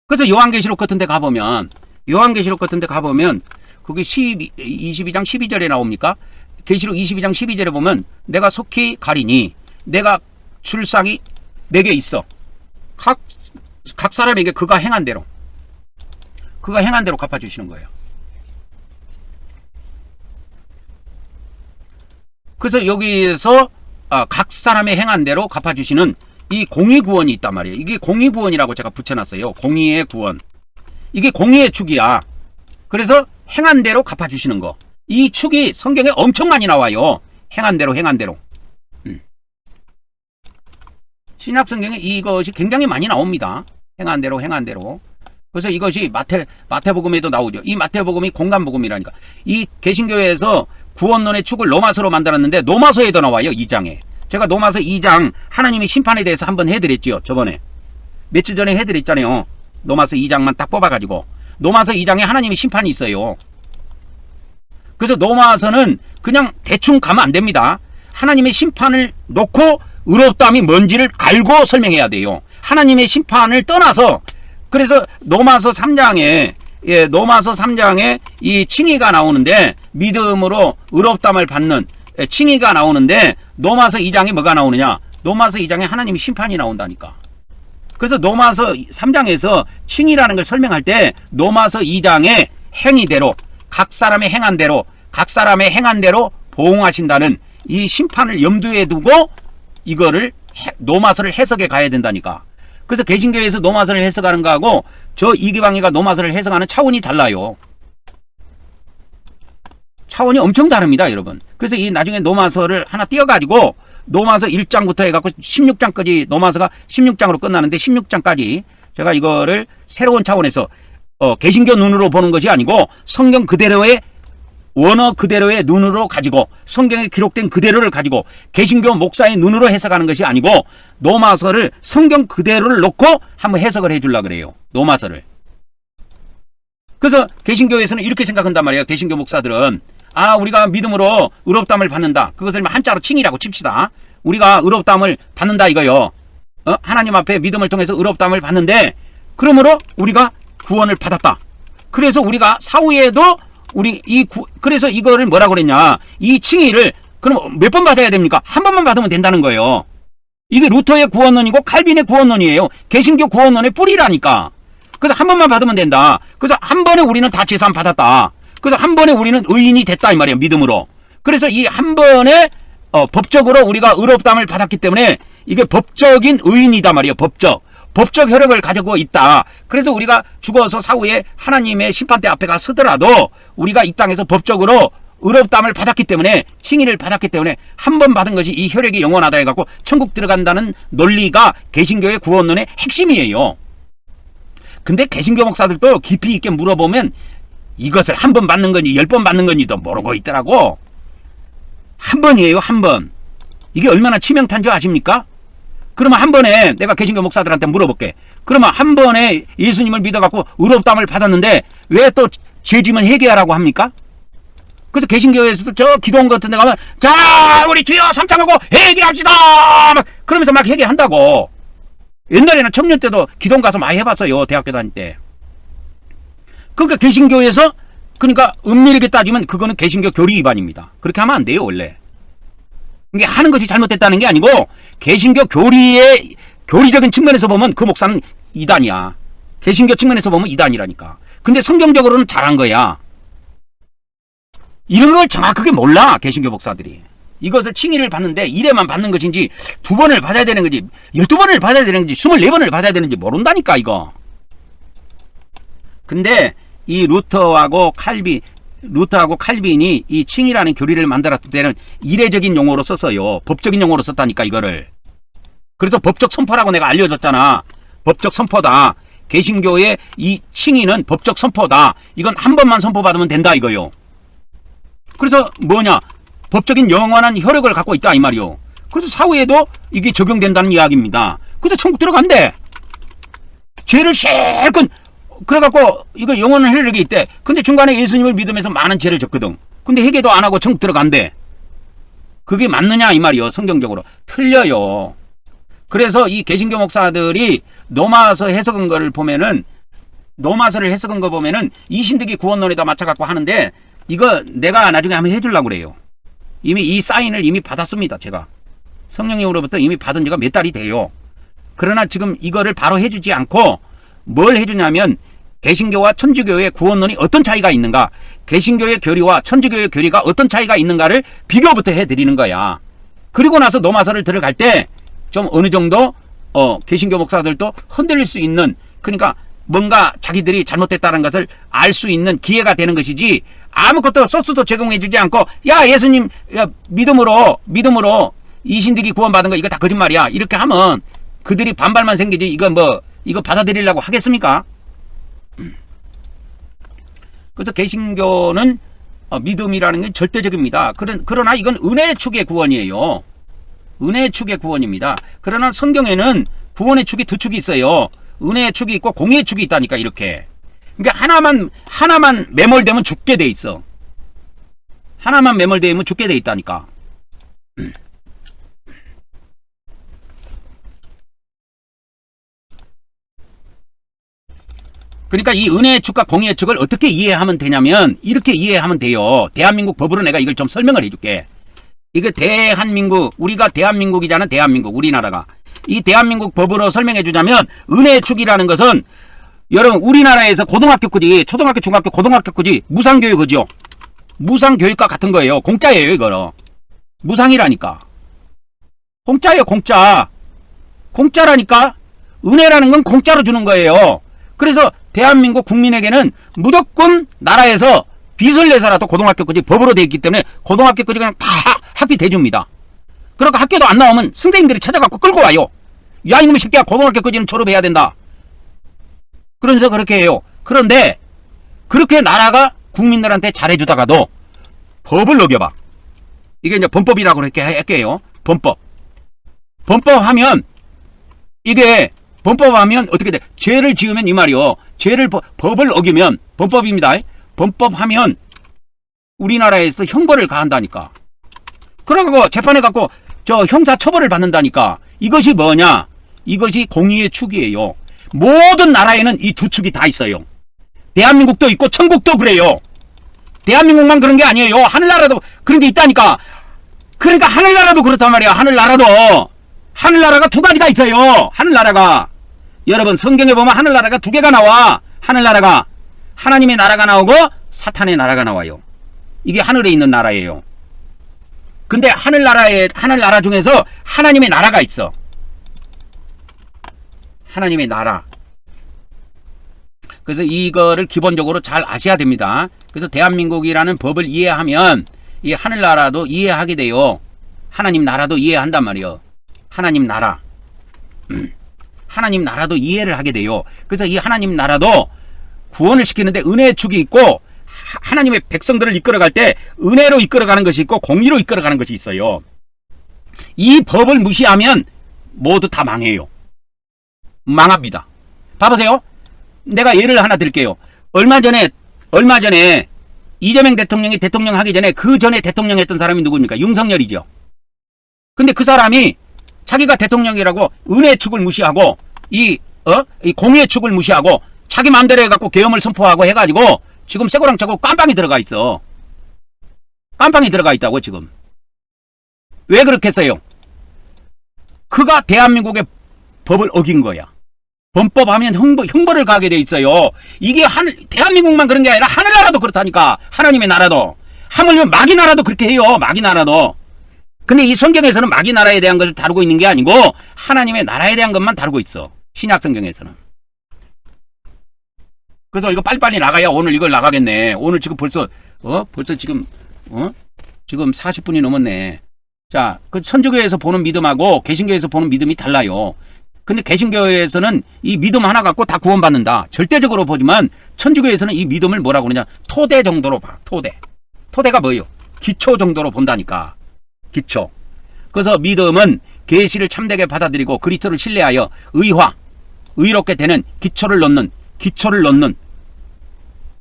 Speaker 1: 그래서 요한계시록 같은 데 가보면 거기 22장 12절에 나옵니까? 계시록 22장 12절에 보면 내가 속히 가리니 내가 출상이 내게 있어. 각 사람에게 그가 행한 대로 갚아주시는 거예요. 그래서 여기에서 각 사람의 행한 대로 갚아주시는 이 공의 구원이 있단 말이에요. 이게 공의 구원이라고 제가 붙여놨어요. 공의의 구원. 이게 공의의 축이야. 그래서 행한 대로 갚아주시는 거. 이 축이 성경에 엄청 많이 나와요. 행한 대로. 신약 성경에 이것이 굉장히 많이 나옵니다. 행한 대로. 그래서 이것이 마태복음에도 나오죠. 이 마태복음이 공간복음이라니까. 이 개신교회에서 구원론의 축을 로마서로 만들었는데 로마서에도 나와요. 2장에. 제가 로마서 2장 하나님의 심판에 대해서 한번 해드렸지요. 저번에 몇 주 전에 해드렸잖아요. 로마서 2장만 딱 뽑아가지고. 로마서 2장에 하나님의 심판이 있어요. 그래서 로마서는 그냥 대충 가면 안 됩니다. 하나님의 심판을 놓고 의롭다함이 뭔지를 알고 설명해야 돼요. 하나님의 심판을 떠나서. 그래서 로마서 3장에 이 칭의가 나오는데, 믿음으로 의롭다함을 받는 칭의가 나오는데, 로마서 2장에 뭐가 나오느냐? 로마서 2장에 하나님의 심판이 나온다니까. 그래서 로마서 3장에서 칭의라는 걸 설명할 때 로마서 2장의 행위대로, 각 사람의 행한 대로 보응하신다는 이 심판을 염두에 두고 이거를 로마서를 해석해 가야 된다니까. 그래서 개신교에서 로마서를 해석하는 거하고 저 이기방이가 로마서를 해석하는 차원이 달라요. 차원이 엄청 다릅니다, 여러분. 그래서 이 나중에 로마서를 하나 띄워가지고 로마서 1장부터 해갖고 16장까지, 로마서가 16장으로 끝나는데 16장까지 제가 이거를 새로운 차원에서 개신교 눈으로 보는 것이 아니고 성경 그대로의 원어 그대로의 눈으로 가지고, 성경에 기록된 그대로를 가지고 개신교 목사의 눈으로 해석하는 것이 아니고 로마서를 성경 그대로를 놓고 한번 해석을 해주려고 그래요. 로마서를. 그래서 개신교에서는 이렇게 생각한단 말이에요. 개신교 목사들은 우리가 믿음으로 의롭다함을 받는다. 그것을 한자로 칭이라고 칩시다. 우리가 의롭다함을 받는다 이거요. 하나님 앞에 믿음을 통해서 의롭다함을 받는데, 그러므로 우리가 구원을 받았다. 그래서 우리가 사후에도 그래서 이거를 뭐라고 그랬냐? 이 칭의를 그럼 몇 번 받아야 됩니까? 한 번만 받으면 된다는 거예요. 이게 루터의 구원론이고 칼빈의 구원론이에요. 개신교 구원론의 뿌리라니까. 그래서 한 번만 받으면 된다. 그래서 한 번에 우리는 다 제산 받았다. 그래서 한 번에 우리는 의인이 됐다 이 말이에요. 믿음으로. 그래서 이 한 번에 법적으로 우리가 의롭다함을 받았기 때문에 이게 법적인 의인이다 말이에요. 법적 혈육을 가지고 있다. 그래서 우리가 죽어서 사후에 하나님의 심판대 앞에 가 서더라도 우리가 이 땅에서 법적으로 의롭다함을 받았기 때문에, 칭의를 받았기 때문에 한 번 받은 것이 이 혈육이 영원하다 해갖고 천국 들어간다는 논리가 개신교의 구원론의 핵심이에요. 근데 개신교 목사들도 깊이 있게 물어보면 이것을 한 번 받는 건지 10번 받는 건지도 모르고 있더라고. 한 번이에요, 한 번. 이게 얼마나 치명타인지 아십니까? 그러면 한 번에 내가 개신교 목사들한테 물어볼게. 그러면 한 번에 예수님을 믿어갖고 의롭다함을 받았는데 왜 또 죄짐은 회개하라고 합니까? 그래서 개신교에서도 저 기도원 같은 데 가면 자 우리 주여 삼창하고 회개합시다 막 그러면서 막 회개한다고. 옛날에는 청년 때도 기도원 가서 많이 해봤어요. 대학교 다닐 때. 그러니까 개신교에서 그러니까 은밀하게 따지면 그거는 개신교 교리 위반입니다. 그렇게 하면 안 돼요 원래. 이게 하는 것이 잘못됐다는 게 아니고 개신교 교리의 교리적인 측면에서 보면 그 목사는 이단이야. 개신교 측면에서 보면 이단이라니까. 근데 성경적으로는 잘한 거야. 이런 걸 정확하게 몰라 개신교 목사들이. 이것을 칭의를 받는데 1회만 받는 것인지 2번을 받아야 되는 건지 12번을 받아야 되는 건지 24번을 받아야 되는지 모른다니까 이거. 근데 이 루터하고 칼빈이 이 칭의라는 교리를 만들었을 때는 이례적인 용어로 썼어요. 법적인 용어로 썼다니까 이거를. 그래서 법적 선포라고 내가 알려줬잖아. 법적 선포다. 개신교의 이 칭의는 법적 선포다. 이건 한 번만 선포받으면 된다 이거요. 그래서 뭐냐? 법적인 영원한 효력을 갖고 있다 이 말이요. 그래서 사후에도 이게 적용된다는 이야기입니다. 그래서 천국 들어간대. 죄를 실컷 그래갖고 이거 영원한 효력이 있대. 근데 중간에 예수님을 믿으면서 많은 죄를 졌거든. 근데 회개도 안 하고 천국 들어간대. 그게 맞느냐 이 말이요. 성경적으로 틀려요. 그래서 이 개신교 목사들이 노마서 해석한 거를 보면은 노마서를 해석한 거 보면은 이신득이 구원론에다 맞춰갖고 하는데 이거 내가 나중에 한번 해주려고 그래요. 이미 이 사인을 이미 받았습니다. 제가 성령님으로부터 이미 받은 지가 몇 달이 돼요. 그러나 지금 이거를 바로 해주지 않고 뭘 해주냐면 개신교와 천주교의 구원론이 어떤 차이가 있는가, 개신교의 교리와 천주교의 교리가 어떤 차이가 있는가를 비교부터 해드리는 거야. 그리고 나서 노마서를 들어갈 때 좀 어느 정도 개신교 목사들도 흔들릴 수 있는, 그러니까 뭔가 자기들이 잘못됐다는 것을 알 수 있는 기회가 되는 것이지, 아무것도 소스도 제공해주지 않고 야 예수님 야, 믿음으로 이신득이 구원받은 거 이거 다 거짓말이야 이렇게 하면 그들이 반발만 생기지 이거 받아들이려고 하겠습니까? 그래서 개신교는 믿음이라는 게 절대적입니다. 그러나 이건 은혜의 축의 구원이에요. 은혜의 축의 구원입니다. 그러나 성경에는 구원의 축이 두 축이 있어요. 은혜의 축이 있고 공의의 축이 있다니까 이렇게. 그러니까 하나만 매몰되면 죽게 돼 있어. 하나만 매몰되면 죽게 돼 있다니까. 그러니까 이 은혜의 축과 공의의 축을 어떻게 이해하면 되냐면 이렇게 이해하면 돼요. 대한민국 법으로 내가 이걸 좀 설명을 해줄게. 이게 대한민국, 우리가 대한민국이잖아. 대한민국, 우리나라가. 이 대한민국 법으로 설명해 주자면 은혜의 축이라는 것은 여러분 우리나라에서 고등학교까지 초등학교, 중학교, 고등학교까지 무상교육이죠. 무상교육과 같은 거예요. 공짜예요 이거는. 무상이라니까. 공짜예요 공짜. 공짜라니까. 은혜라는 건 공짜로 주는 거예요. 그래서 대한민국 국민에게는 무조건 나라에서 빚을 내서라도 고등학교까지 법으로 되어 있기 때문에 고등학교까지 그냥 다 학비 대줍니다. 그러니까 학교도 안 나오면 선생님들이 찾아갖고 끌고 와요. 야 이놈의 새끼야 고등학교까지는 졸업해야 된다. 그러면서 그렇게 해요. 그런데 그렇게 나라가 국민들한테 잘해주다가도 법을 어겨봐. 이게 이제 범법이라고 이렇게 할게요. 범법하면 이게 범법하면 어떻게 돼? 죄를 지으면 이 말이요. 법을 어기면 범법입니다. 범법하면 우리나라에서 형벌을 가한다니까. 그러고 재판에 갖고 저 형사 처벌을 받는다니까. 이것이 뭐냐? 이것이 공의의 축이에요. 모든 나라에는 이 두 축이 다 있어요. 대한민국도 있고 천국도 그래요. 대한민국만 그런 게 아니에요. 하늘나라도 그런 게 있다니까. 그러니까 하늘나라도 그렇단 말이야. 하늘나라가 두 가지가 있어요. 하늘나라가. 여러분 성경에 보면 하늘나라가 두 개가 나와. 하늘나라가 하나님의 나라가 나오고 사탄의 나라가 나와요. 이게 하늘에 있는 나라예요. 근데 하늘나라 중에서 하나님의 나라가 있어. 하나님의 나라. 그래서 이거를 기본적으로 잘 아셔야 됩니다. 그래서 대한민국이라는 법을 이해하면 이 하늘나라도 이해하게 돼요. 하나님 나라도 이해한단 말이에요. 하나님 나라. 하나님 나라도 이해를 하게 돼요. 그래서 이 하나님 나라도 구원을 시키는데 은혜의 축이 있고 하나님의 백성들을 이끌어갈 때 은혜로 이끌어가는 것이 있고 공의로 이끌어가는 것이 있어요. 이 법을 무시하면 모두 다 망해요. 망합니다. 봐보세요. 내가 예를 하나 드릴게요. 얼마 전에 이재명 대통령이 대통령 하기 전에 그 전에 대통령 했던 사람이 누굽니까? 윤석열이죠. 근데 그 사람이 자기가 대통령이라고 은혜의 축을 무시하고 이 공의의 축을 무시하고 자기 마음대로 해갖고 계엄을 선포하고 해가지고 지금 쇠고랑 차고 깜빵이 들어가 있어. 깜빵이 들어가 있다고 지금. 왜 그렇겠어요? 그가 대한민국의 법을 어긴 거야. 범법하면 형벌을 가게 돼 있어요. 이게 대한민국만 그런 게 아니라 하늘나라도 그렇다니까. 하나님의 나라도. 하물며 마귀 나라도 그렇게 해요. 마귀 나라도. 근데 이 성경에서는 마귀 나라에 대한 것을 다루고 있는 게 아니고 하나님의 나라에 대한 것만 다루고 있어. 신약 성경에서는. 그래서 이거 빨리빨리 나가야 오늘 이걸 나가겠네. 오늘 지금 벌써 지금 40분이 넘었네. 자, 그 천주교에서 보는 믿음하고 개신교에서 보는 믿음이 달라요. 근데 개신교에서는 이 믿음 하나 갖고 다 구원받는다. 절대적으로 보지만 천주교에서는 이 믿음을 뭐라고 그러냐? 토대 정도로 봐. 토대가 뭐예요? 기초 정도로 본다니까. 기초. 그래서 믿음은 계시를 참되게 받아들이고 그리스도를 신뢰하여 의롭게 되는 기초를 놓는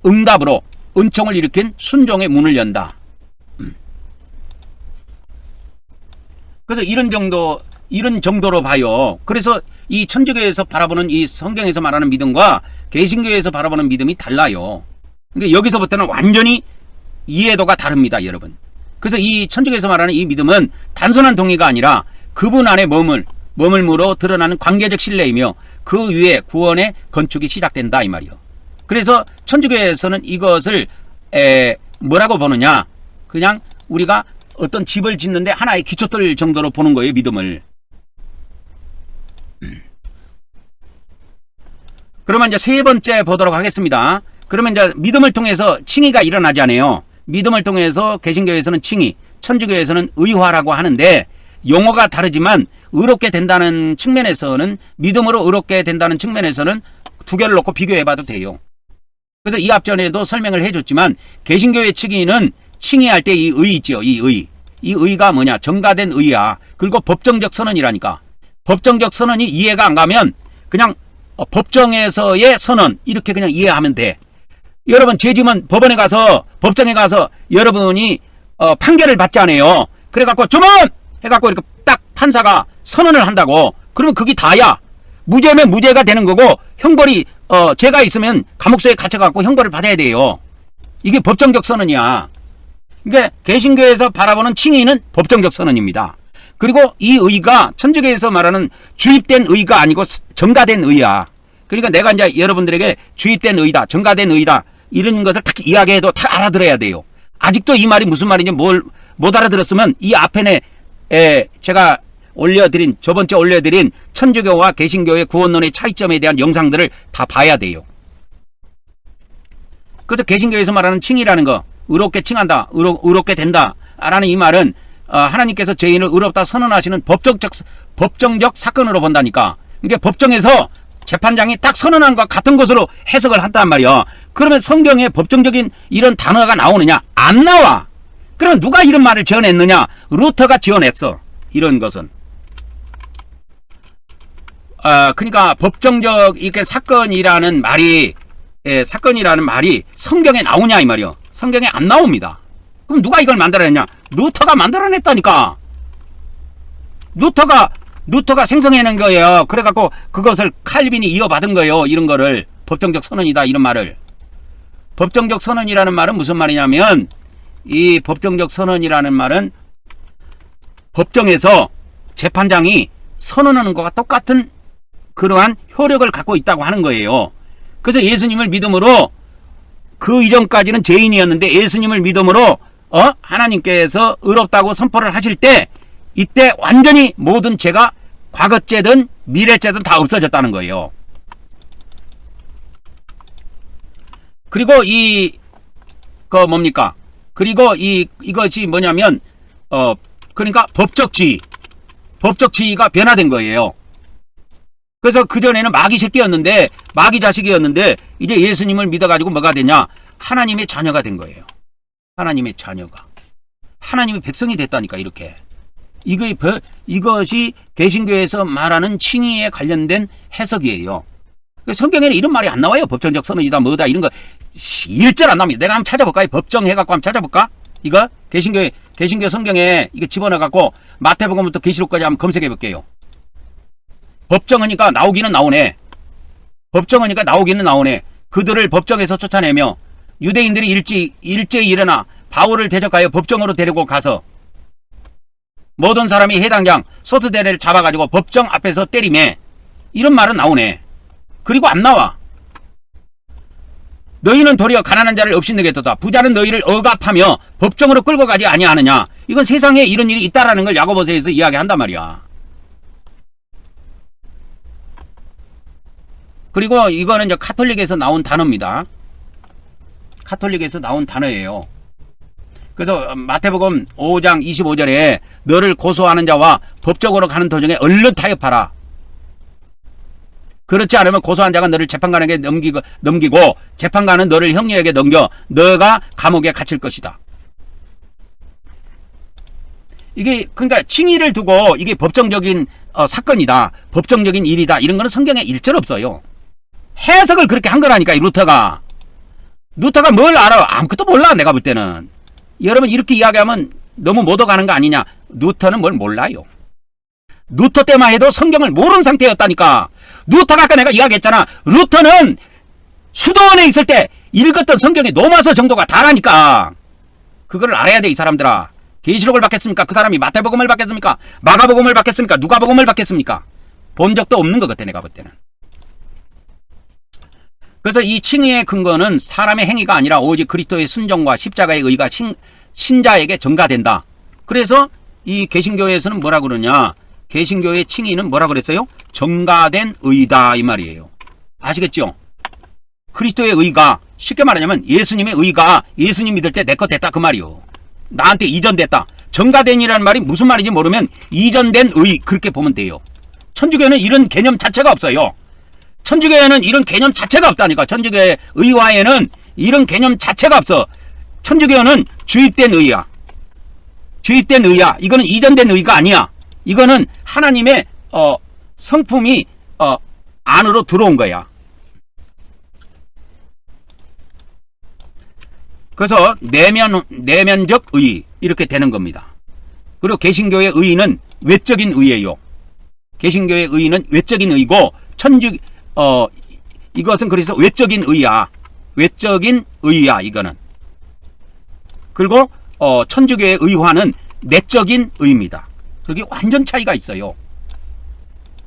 Speaker 1: 응답으로 은총을 일으킨 순종의 문을 연다. 그래서 이런 정도로 봐요. 그래서 이 천주교에서 바라보는 이 성경에서 말하는 믿음과 개신교에서 바라보는 믿음이 달라요. 그러니까 여기서부터는 완전히 이해도가 다릅니다, 여러분. 그래서 이 천주교에서 말하는 이 믿음은 단순한 동의가 아니라 그분 안에 머물므로 드러나는 관계적 신뢰이며 그 위에 구원의 건축이 시작된다 이 말이요. 그래서 천주교에서는 이것을 뭐라고 보느냐? 그냥 우리가 어떤 집을 짓는데 하나의 기초들 정도로 보는 거예요, 믿음을. 그러면 이제 세 번째 보도록 하겠습니다. 그러면 이제 믿음을 통해서 칭의가 일어나잖아요. 믿음을 통해서 개신교에서는 칭의, 천주교에서는 의화라고 하는데 용어가 다르지만 의롭게 된다는 측면에서는 믿음으로 의롭게 된다는 측면에서는 두 개를 놓고 비교해봐도 돼요. 그래서 이 앞전에도 설명을 해줬지만 개신교의 칭의할 때 이 의 있죠. 이 의가 뭐냐? 정가된 의야. 그리고 법정적 선언이라니까. 법정적 선언이 이해가 안 가면 그냥 법정에서의 선언 이렇게 그냥 이해하면 돼. 여러분 죄지면 법정에 가서 여러분이 판결을 받잖아요. 그래갖고 주문 해갖고 이렇게 딱 판사가 선언을 한다고. 그러면 그게 다야. 무죄면 무죄가 되는 거고 형벌이 죄가 있으면 감옥소에 갇혀갖고 형벌을 받아야 돼요. 이게 법정적 선언이야. 그러니까 개신교에서 바라보는 칭의는 법정적 선언입니다. 그리고 이 의가 천주교에서 말하는 주입된 의가 아니고 정가된 의야. 그러니까 내가 이제 여러분들에게 주입된 의다, 정가된 의다 이런 것을 딱 이야기해도 다 알아들어야 돼요. 아직도 이 말이 무슨 말인지 못 알아들었으면 이 앞에 제가 저번주에 올려드린 천주교와 개신교의 구원론의 차이점에 대한 영상들을 다 봐야 돼요. 그래서 개신교에서 말하는 칭의라는 거, 의롭게 칭한다, 의롭게 된다 라는 이 말은 하나님께서 죄인을 의롭다 선언하시는 법정적 사건으로 본다니까. 그러니까 법정에서 재판장이 딱 선언한 것 같은 것으로 해석을 한단 말이야. 그러면 성경에 법정적인 이런 단어가 나오느냐? 안 나와. 그럼 누가 이런 말을 지어냈느냐? 루터가 지어냈어. 이런 것은. 그러니까 법정적 이렇게 사건이라는 말이 성경에 나오냐 이 말이요. 성경에 안 나옵니다. 그럼 누가 이걸 만들어냈냐? 루터가 만들어냈다니까. 루터가 생성해낸 거예요. 그래갖고 그것을 칼빈이 이어받은 거예요. 이런 거를 법정적 선언이다 이런 말을. 법정적 선언이라는 말은 무슨 말이냐면 이 법정적 선언이라는 말은 법정에서 재판장이 선언하는 것과 똑같은 그러한 효력을 갖고 있다고 하는 거예요. 그래서 예수님을 믿음으로 그 이전까지는 죄인이었는데 예수님을 믿음으로 하나님께서 의롭다고 선포를 하실 때 이때 완전히 모든 죄가 과거죄든 미래죄든 다 없어졌다는 거예요. 그리고 그리고 이것이 뭐냐면 그러니까 법적 지위가 변화된 거예요. 그래서 그전에는 마귀 새끼였는데, 마귀 자식이었는데, 이제 예수님을 믿어가지고 뭐가 되냐? 하나님의 자녀가 된 거예요. 하나님의 자녀가. 하나님의 백성이 됐다니까, 이렇게. 이것이 개신교에서 말하는 칭의에 관련된 해석이에요. 성경에는 이런 말이 안 나와요. 법정적 선언이다, 뭐다, 이런 거. 일절 안 나옵니다. 내가 한번 찾아볼까요? 법정해갖고 한번 찾아볼까? 이거? 개신교 성경에 이거 집어넣어갖고 마태복음부터 계시록까지 한번 검색해볼게요. 법정하니까 나오기는 나오네. 법정하니까 나오기는 나오네. 그들을 법정에서 쫓아내며 유대인들이 일제히 일어나 바울을 대적하여 법정으로 데리고 가서 모든 사람이 해당장 소스대를 잡아가지고 법정 앞에서 때리매. 이런 말은 나오네. 그리고 안 나와. 너희는 도리어 가난한 자를 업신여겼도다. 부자는 너희를 억압하며 법정으로 끌고 가지 아니하느냐. 이건 세상에 이런 일이 있다라는 걸 야고보서에서 이야기한단 말이야. 그리고 이거는 이제 카톨릭에서 나온 단어입니다. 카톨릭에서 나온 단어예요. 그래서 마태복음 5장 25절에 너를 고소하는 자와 법적으로 가는 도중에 얼른 타협하라. 그렇지 않으면 고소한 자가 너를 재판관에게 넘기고 재판관은 너를 형리에게 넘겨 너가 감옥에 갇힐 것이다. 이게 그러니까 칭의를 두고 이게 법정적인 사건이다. 법정적인 일이다. 이런 거는 성경에 일절 없어요. 해석을 그렇게 한 거라니까, 이 루터가. 루터가 뭘 알아? 아무것도 몰라, 내가 볼 때는. 여러분 이렇게 이야기하면 너무 못 얻어가는 거 아니냐. 루터는 뭘 몰라요. 루터 때만 해도 성경을 모르는 상태였다니까. 루터가 아까 내가 이야기했잖아. 루터는 수도원에 있을 때 읽었던 성경의 로마서 정도가 다라니까. 그걸 알아야 돼, 이 사람들아. 계시록을 받겠습니까? 그 사람이 마태복음을 받겠습니까? 마가복음을 받겠습니까? 누가복음을 받겠습니까? 본 적도 없는 것 같아, 내가 볼 때는. 그래서 이 칭의의 근거는 사람의 행위가 아니라 오직 그리스도의 순종과 십자가의 의가 신자에게 전가된다. 그래서 이 개신교에서는 뭐라 그러냐? 개신교의 칭의는 뭐라 그랬어요? 전가된 의다, 이 말이에요. 아시겠죠? 그리스도의 의가, 쉽게 말하자면 예수님의 의가 예수님 믿을 때 내 것 됐다, 그 말이요. 나한테 이전됐다. 전가된이라는 말이 무슨 말인지 모르면 이전된 의, 그렇게 보면 돼요. 천주교는 이런 개념 자체가 없어요. 천주교에는 이런 개념 자체가 없다니까. 천주교의 의화에는 이런 개념 자체가 없어. 천주교는 주입된 의야. 주입된 의야. 이거는 이전된 의가 아니야. 이거는 하나님의 성품이 안으로 들어온 거야. 그래서 내면적 의, 이렇게 되는 겁니다. 그리고 개신교의 의는 외적인 의예요. 개신교의 의는 외적인 의고 이것은 그래서 외적인 의야. 외적인 의야, 이거는. 그리고 천주교의 의화는 내적인 의입니다. 그게 완전 차이가 있어요.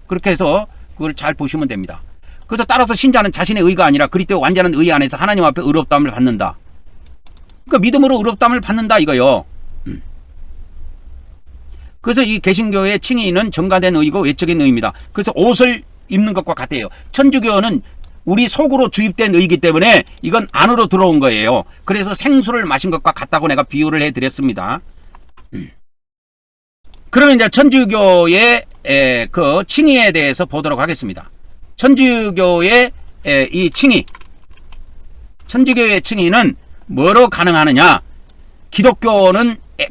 Speaker 1: 그렇게 해서 그걸 잘 보시면 됩니다. 그래서 따라서 신자는 자신의 의가 아니라 그리스도의 완전한 의 안에서 하나님 앞에 의롭다함을 받는다. 그러니까 믿음으로 의롭다함을 받는다, 이거요. 그래서 이 개신교의 칭의는 전가된 의고 외적인 의입니다. 그래서 옷을 입는 것과 같아요. 천주교는 우리 속으로 주입된 의이기 때문에 이건 안으로 들어온 거예요. 그래서 생수를 마신 것과 같다고 내가 비유를 해드렸습니다. 그러면 이제 천주교의 그 칭의에 대해서 보도록 하겠습니다. 천주교의 이 칭의, 천주교의 칭의는 뭐로 가능하느냐?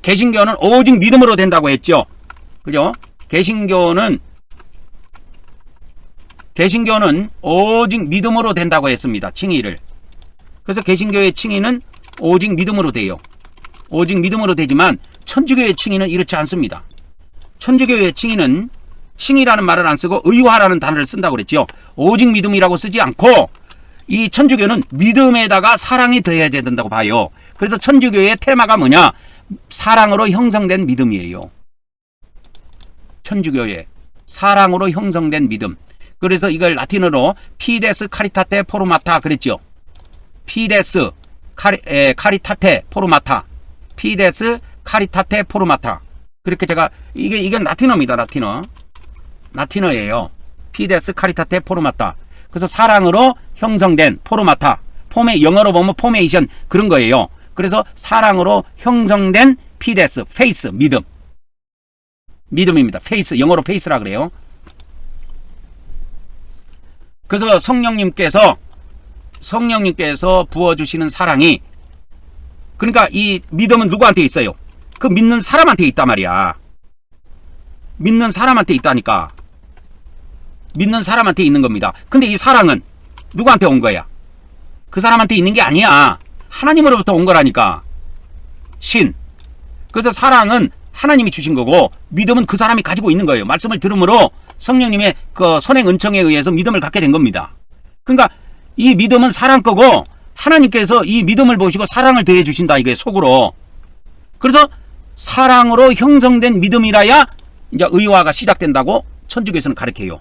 Speaker 1: 개신교는 오직 믿음으로 된다고 했죠. 그죠? 개신교는 오직 믿음으로 된다고 했습니다. 칭의를. 그래서 개신교의 칭의는 오직 믿음으로 돼요. 오직 믿음으로 되지만 천주교의 칭의는 이렇지 않습니다. 천주교의 칭의는 칭의라는 말을 안 쓰고 의화라는 단어를 쓴다고 그랬죠. 오직 믿음이라고 쓰지 않고 이 천주교는 믿음에다가 사랑이 더해야 된다고 봐요. 그래서 천주교의 테마가 뭐냐? 사랑으로 형성된 믿음이에요. 천주교의 사랑으로 형성된 믿음. 그래서 이걸 라틴어로 피데스 카리타테 포르마타 그랬죠. 피데스 카리타테 포르마타. 피데스 카리타테 포르마타. 그렇게 제가 이게 라틴어입니다. 라틴어예요. 피데스 카리타테 포르마타. 그래서 사랑으로 형성된 포르마타. 영어로 보면 포메이션 그런 거예요. 그래서 사랑으로 형성된 피데스, 페이스, 믿음입니다. 페이스, 영어로 페이스라 그래요. 그래서 성령님께서 부어주시는 사랑이, 그러니까 이 믿음은 누구한테 있어요? 그 믿는 사람한테 있단 말이야. 믿는 사람한테 있다니까. 믿는 사람한테 있는 겁니다. 근데 이 사랑은 누구한테 온 거야? 그 사람한테 있는 게 아니야. 하나님으로부터 온 거라니까. 신. 그래서 사랑은 하나님이 주신 거고, 믿음은 그 사람이 가지고 있는 거예요. 말씀을 들음으로 성령님의 그 선행 은총에 의해서 믿음을 갖게 된 겁니다. 그러니까 이 믿음은 사랑 거고, 하나님께서 이 믿음을 보시고 사랑을 더해 주신다, 이게 속으로. 그래서 사랑으로 형성된 믿음이라야 이제 의화가 시작된다고 천주교에서는 가르쳐요.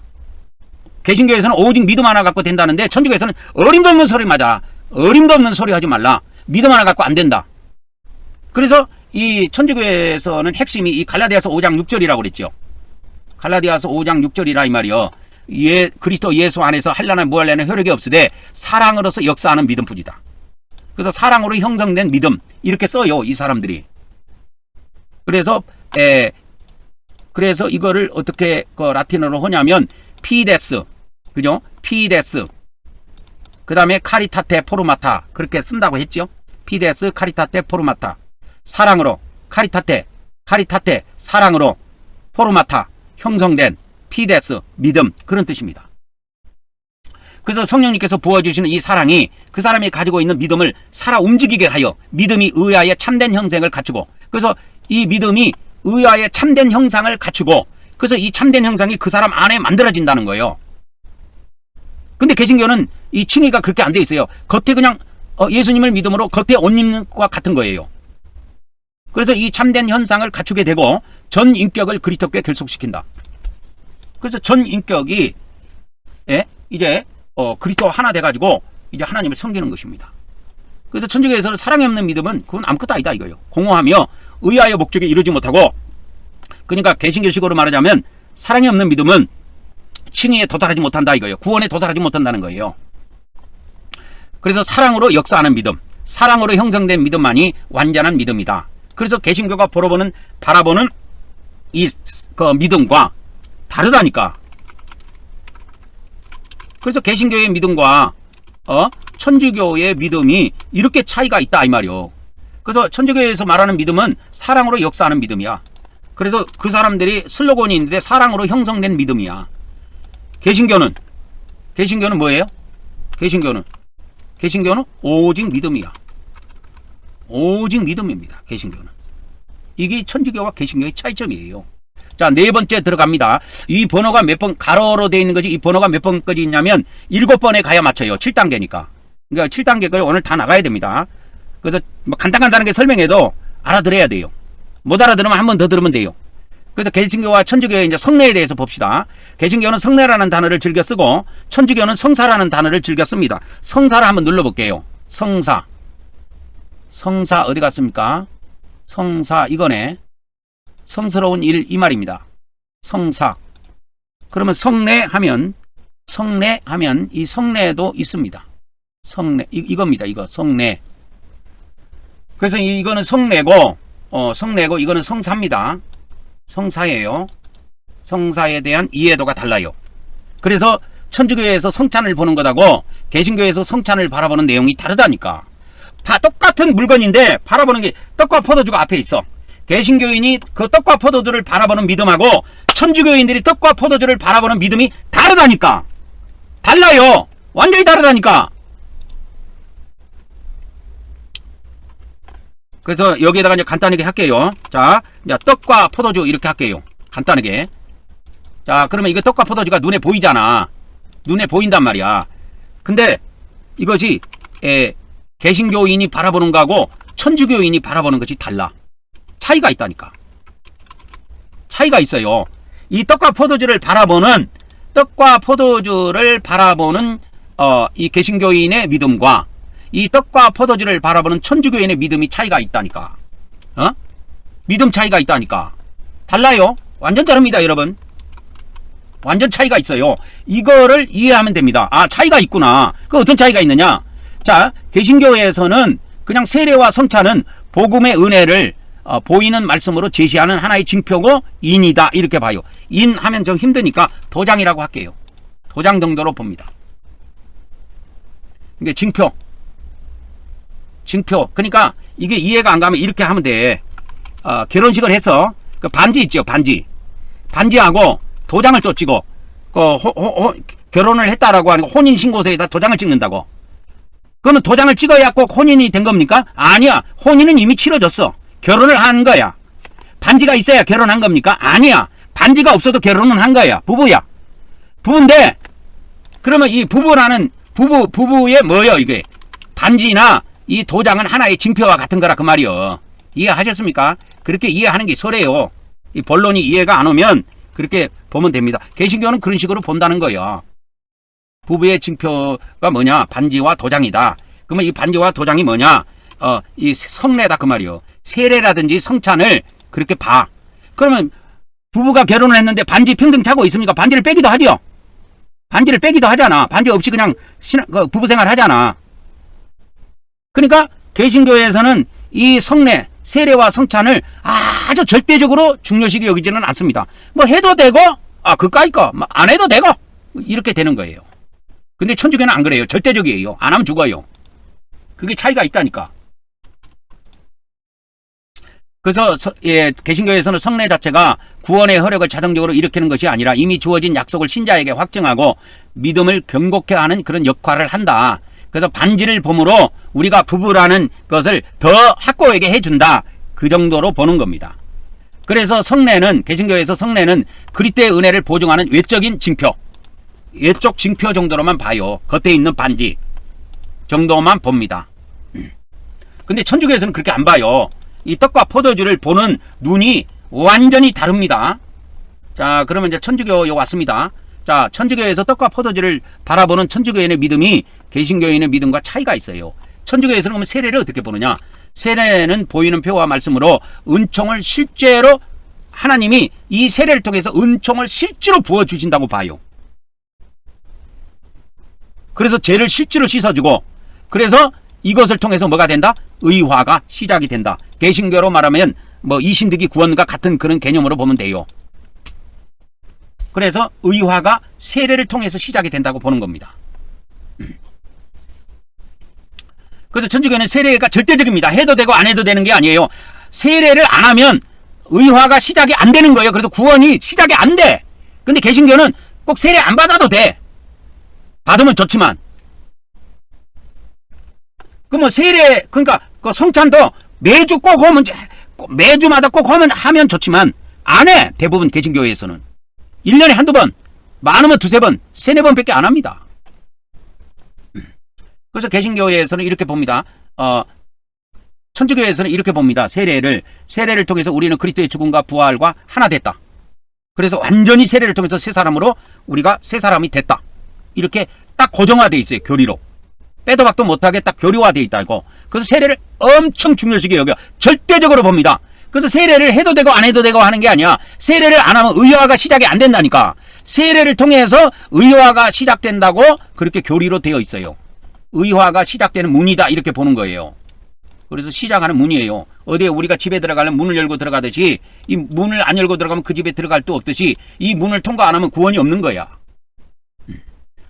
Speaker 1: 개신교에서는 오직 믿음 하나 갖고 된다는데, 천주교에서는 어림도 없는 소리 맞아. 어림도 없는 소리 하지 말라. 믿음 하나 갖고 안 된다. 그래서 이 천주교에서는 핵심이 이 갈라디아서 5장 6절이라고 그랬죠. 갈라디아서 5장 6절이라 이 말이요. 그리스도 예수 안에서 할라나 무할라나 효력이 없으되 사랑으로서 역사하는 믿음뿐이다. 그래서 사랑으로 형성된 믿음, 이렇게 써요, 이 사람들이. 그래서 이거를 어떻게 라틴어로 하냐면 피데스, 그죠? 피데스. 그 다음에 카리타테 포르마타, 그렇게 쓴다고 했죠. 피데스 카리타테 포르마타. 사랑으로, 카리타테 사랑으로, 포르마타 형성된, 피데스 믿음, 그런 뜻입니다. 그래서 성령님께서 부어주시는 이 사랑이 그 사람이 가지고 있는 믿음을 살아 움직이게 하여 믿음이 의아의 참된 형상을 갖추고, 그래서 이 믿음이 의아의 참된 형상을 갖추고, 그래서 이 참된 형상이 그 사람 안에 만들어진다는 거예요. 근데 개신교는 이 칭의가 그렇게 안 돼 있어요. 겉에 그냥 예수님을 믿음으로 겉에 옷 입는 것과 같은 거예요. 그래서 이 참된 현상을 갖추게 되고 전 인격을 그리스도께 결속시킨다. 그래서 전 인격이 이제 그리스도 하나 돼가지고 이제 하나님을 섬기는 것입니다. 그래서 천주교에서는 사랑이 없는 믿음은 그건 아무것도 아니다 이거예요. 공허하며 의아의 목적에 이르지 못하고, 그러니까 개신교식으로 말하자면 사랑이 없는 믿음은 칭의에 도달하지 못한다 이거예요. 구원에 도달하지 못한다는 거예요. 그래서 사랑으로 역사하는 믿음, 사랑으로 형성된 믿음만이 완전한 믿음이다. 그래서 개신교가 바라보는 그 믿음과 다르다니까. 그래서 개신교의 믿음과 천주교의 믿음이 이렇게 차이가 있다 이 말이요. 그래서 천주교에서 말하는 믿음은 사랑으로 역사하는 믿음이야. 그래서 그 사람들이 슬로건이 있는데 사랑으로 형성된 믿음이야. 개신교는 뭐예요? 개신교는 오직 믿음이야. 오직 믿음입니다. 개신교는. 이게 천주교와 개신교의 차이점이에요. 자, 네 번째 들어갑니다. 이 번호가 몇 번 가로로 되어 있는 거지, 이 번호가 몇 번까지 있냐면 7번에 가야 맞춰요. 7단계니까. 그러니까 7단계를 오늘 다 나가야 됩니다. 그래서 뭐 간단하게 설명해도 알아들어야 돼요. 못 알아들으면 한 번 더 들으면 돼요. 그래서 개신교와 천주교의 이제 성례에 대해서 봅시다. 개신교는 성례라는 단어를 즐겨 쓰고 천주교는 성사라는 단어를 즐겨 씁니다. 성사를 한번 눌러볼게요. 성사 어디 갔습니까? 성사 이거네. 성스러운 일 이 말입니다. 성사. 그러면 성례하면 이 성례도 있습니다. 성례 이겁니다. 이거 성례. 그래서 이거는 성례고 이거는 성사입니다. 성사예요. 성사에 대한 이해도가 달라요. 그래서 천주교에서 성찬을 보는 것하고 개신교에서 성찬을 바라보는 내용이 다르다니까. 똑같은 물건인데 바라보는 게 떡과 포도주가 앞에 있어. 개신교인이 그 떡과 포도주를 바라보는 믿음하고 천주교인들이 떡과 포도주를 바라보는 믿음이 다르다니까. 달라요. 완전히 다르다니까. 그래서 여기에다가 이제 간단하게 할게요. 자, 떡과 포도주 이렇게 할게요. 간단하게. 자, 그러면 이거 떡과 포도주가 눈에 보이잖아. 눈에 보인단 말이야. 근데 이것이 개신교인이 바라보는 거하고 천주교인이 바라보는 것이 달라. 차이가 있다니까. 차이가 있어요. 이 떡과 포도주를 바라보는 이 개신교인의 믿음과 이 떡과 포도주를 바라보는 천주교인의 믿음이 차이가 있다니까. 믿음 차이가 있다니까. 달라요. 완전 다릅니다, 여러분. 완전 차이가 있어요. 이거를 이해하면 됩니다. 아, 차이가 있구나. 그 어떤 차이가 있느냐? 자, 개신교에서는 그냥 세례와 성찬은 복음의 은혜를 보이는 말씀으로 제시하는 하나의 징표고 인이다 이렇게 봐요. 인 하면 좀 힘드니까 도장이라고 할게요. 도장 정도로 봅니다. 이게 징표. 그러니까 이게 이해가 안 가면 이렇게 하면 돼. 결혼식을 해서 그 반지 있죠, 반지하고 도장을 또 찍어. 결혼을 했다라고 하는 혼인 신고서에다 도장을 찍는다고. 그러면 도장을 찍어야 꼭 혼인이 된 겁니까? 아니야. 혼인은 이미 치러졌어. 결혼을 한 거야. 반지가 있어야 결혼한 겁니까? 아니야. 반지가 없어도 결혼은 한 거야. 부부야. 부부인데 그러면 이 부부의 뭐요 이게? 반지나 이 도장은 하나의 징표와 같은 거라 그 말이요. 이해하셨습니까? 그렇게 이해하는 게 소래요. 이 본론이 이해가 안 오면 그렇게 보면 됩니다. 개신교는 그런 식으로 본다는 거예요. 부부의 징표가 뭐냐? 반지와 도장이다. 그러면 이 반지와 도장이 뭐냐? 이 성례다 그 말이요. 세례라든지 성찬을 그렇게 봐. 그러면 부부가 결혼을 했는데 반지 평생 차고 있습니까? 반지를 빼기도 하죠. 반지를 빼기도 하잖아. 반지 없이 그냥 부부 생활 하잖아. 그러니까 개신교에서는 이 성례, 세례와 성찬을 아주 절대적으로 중요시기 여기지는 않습니다. 뭐 해도 되고, 그까이 거, 안 해도 되고, 이렇게 되는 거예요. 근데 천주교는 안 그래요. 절대적이에요. 안 하면 죽어요. 그게 차이가 있다니까. 그래서 개신교에서는 성례 자체가 구원의 허력을 자동적으로 일으키는 것이 아니라 이미 주어진 약속을 신자에게 확증하고 믿음을 견고케 하는 그런 역할을 한다. 그래서 반지를 봄으로 우리가 부부라는 것을 더 확고하게 해준다. 그 정도로 보는 겁니다. 그래서 성례는, 개신교에서 성례는 그리스도의 은혜를 보증하는 외적인 징표, 외적 징표 정도로만 봐요. 겉에 있는 반지 정도만 봅니다. 근데 천주교에서는 그렇게 안 봐요. 이 떡과 포도주를 보는 눈이 완전히 다릅니다. 자, 그러면 이제 천주교에 왔습니다. 자, 천주교에서 떡과 포도주를 바라보는 천주교인의 믿음이 개신교인의 믿음과 차이가 있어요. 천주교에서는 그러면 세례를 어떻게 보느냐? 세례는 보이는 표와 말씀으로 은총을 실제로 하나님이 이 세례를 통해서 은총을 실제로 부어주신다고 봐요. 그래서 죄를 실제로 씻어주고, 그래서 이것을 통해서 뭐가 된다? 의화가 시작이 된다. 개신교로 말하면 뭐 이신득이 구원과 같은 그런 개념으로 보면 돼요. 그래서 의화가 세례를 통해서 시작이 된다고 보는 겁니다. 그래서 천주교는 세례가 절대적입니다. 해도 되고 안 해도 되는 게 아니에요. 세례를 안 하면 의화가 시작이 안 되는 거예요. 그래서 구원이 시작이 안 돼. 근데 개신교는 꼭 세례 안 받아도 돼. 받으면 좋지만. 그러면 세례, 그러니까 그 성찬도 매주 꼭 하면, 매주마다 꼭 하면 좋지만 안 해. 대부분 개신교회에서는 1년에 한두 번, 많으면 두세 번, 세네 번밖에 안 합니다. 그래서 개신교회에서는 이렇게 봅니다. 천주교회에서는 이렇게 봅니다. 세례를 통해서 우리는 그리스도의 죽음과 부활과 하나 됐다. 그래서 완전히 세례를 통해서 새 사람으로 우리가 새 사람이 됐다. 이렇게 딱 고정화되어 있어요. 교리로. 빼도 박도 못하게 딱 교리화되어 있다고. 그래서 세례를 엄청 중요시게 여겨. 절대적으로 봅니다. 그래서 세례를 해도 되고 안 해도 되고 하는 게 아니야. 세례를 안 하면 의화가 시작이 안 된다니까. 세례를 통해서 의화가 시작된다고 그렇게 교리로 되어 있어요. 의화가 시작되는 문이다 이렇게 보는 거예요. 그래서 시작하는 문이에요. 어디에 우리가 집에 들어가려면 문을 열고 들어가듯이 이 문을 안 열고 들어가면 그 집에 들어갈 수 없듯이 이 문을 통과 안 하면 구원이 없는 거야.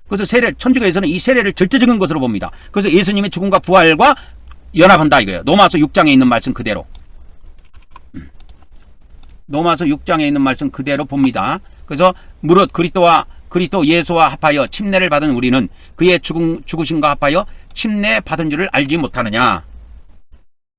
Speaker 1: 그래서 천주교에서는 이 세례를 절대적인 것으로 봅니다. 그래서 예수님의 죽음과 부활과 연합한다 이거예요. 로마서 6장에 있는 말씀 그대로. 로마서 6장에 있는 말씀 그대로 봅니다. 그래서 무릇 그리스도 예수와 합하여 침례를 받은 우리는 그의 죽으심과 합하여 침례 받은 줄을 알지 못하느냐.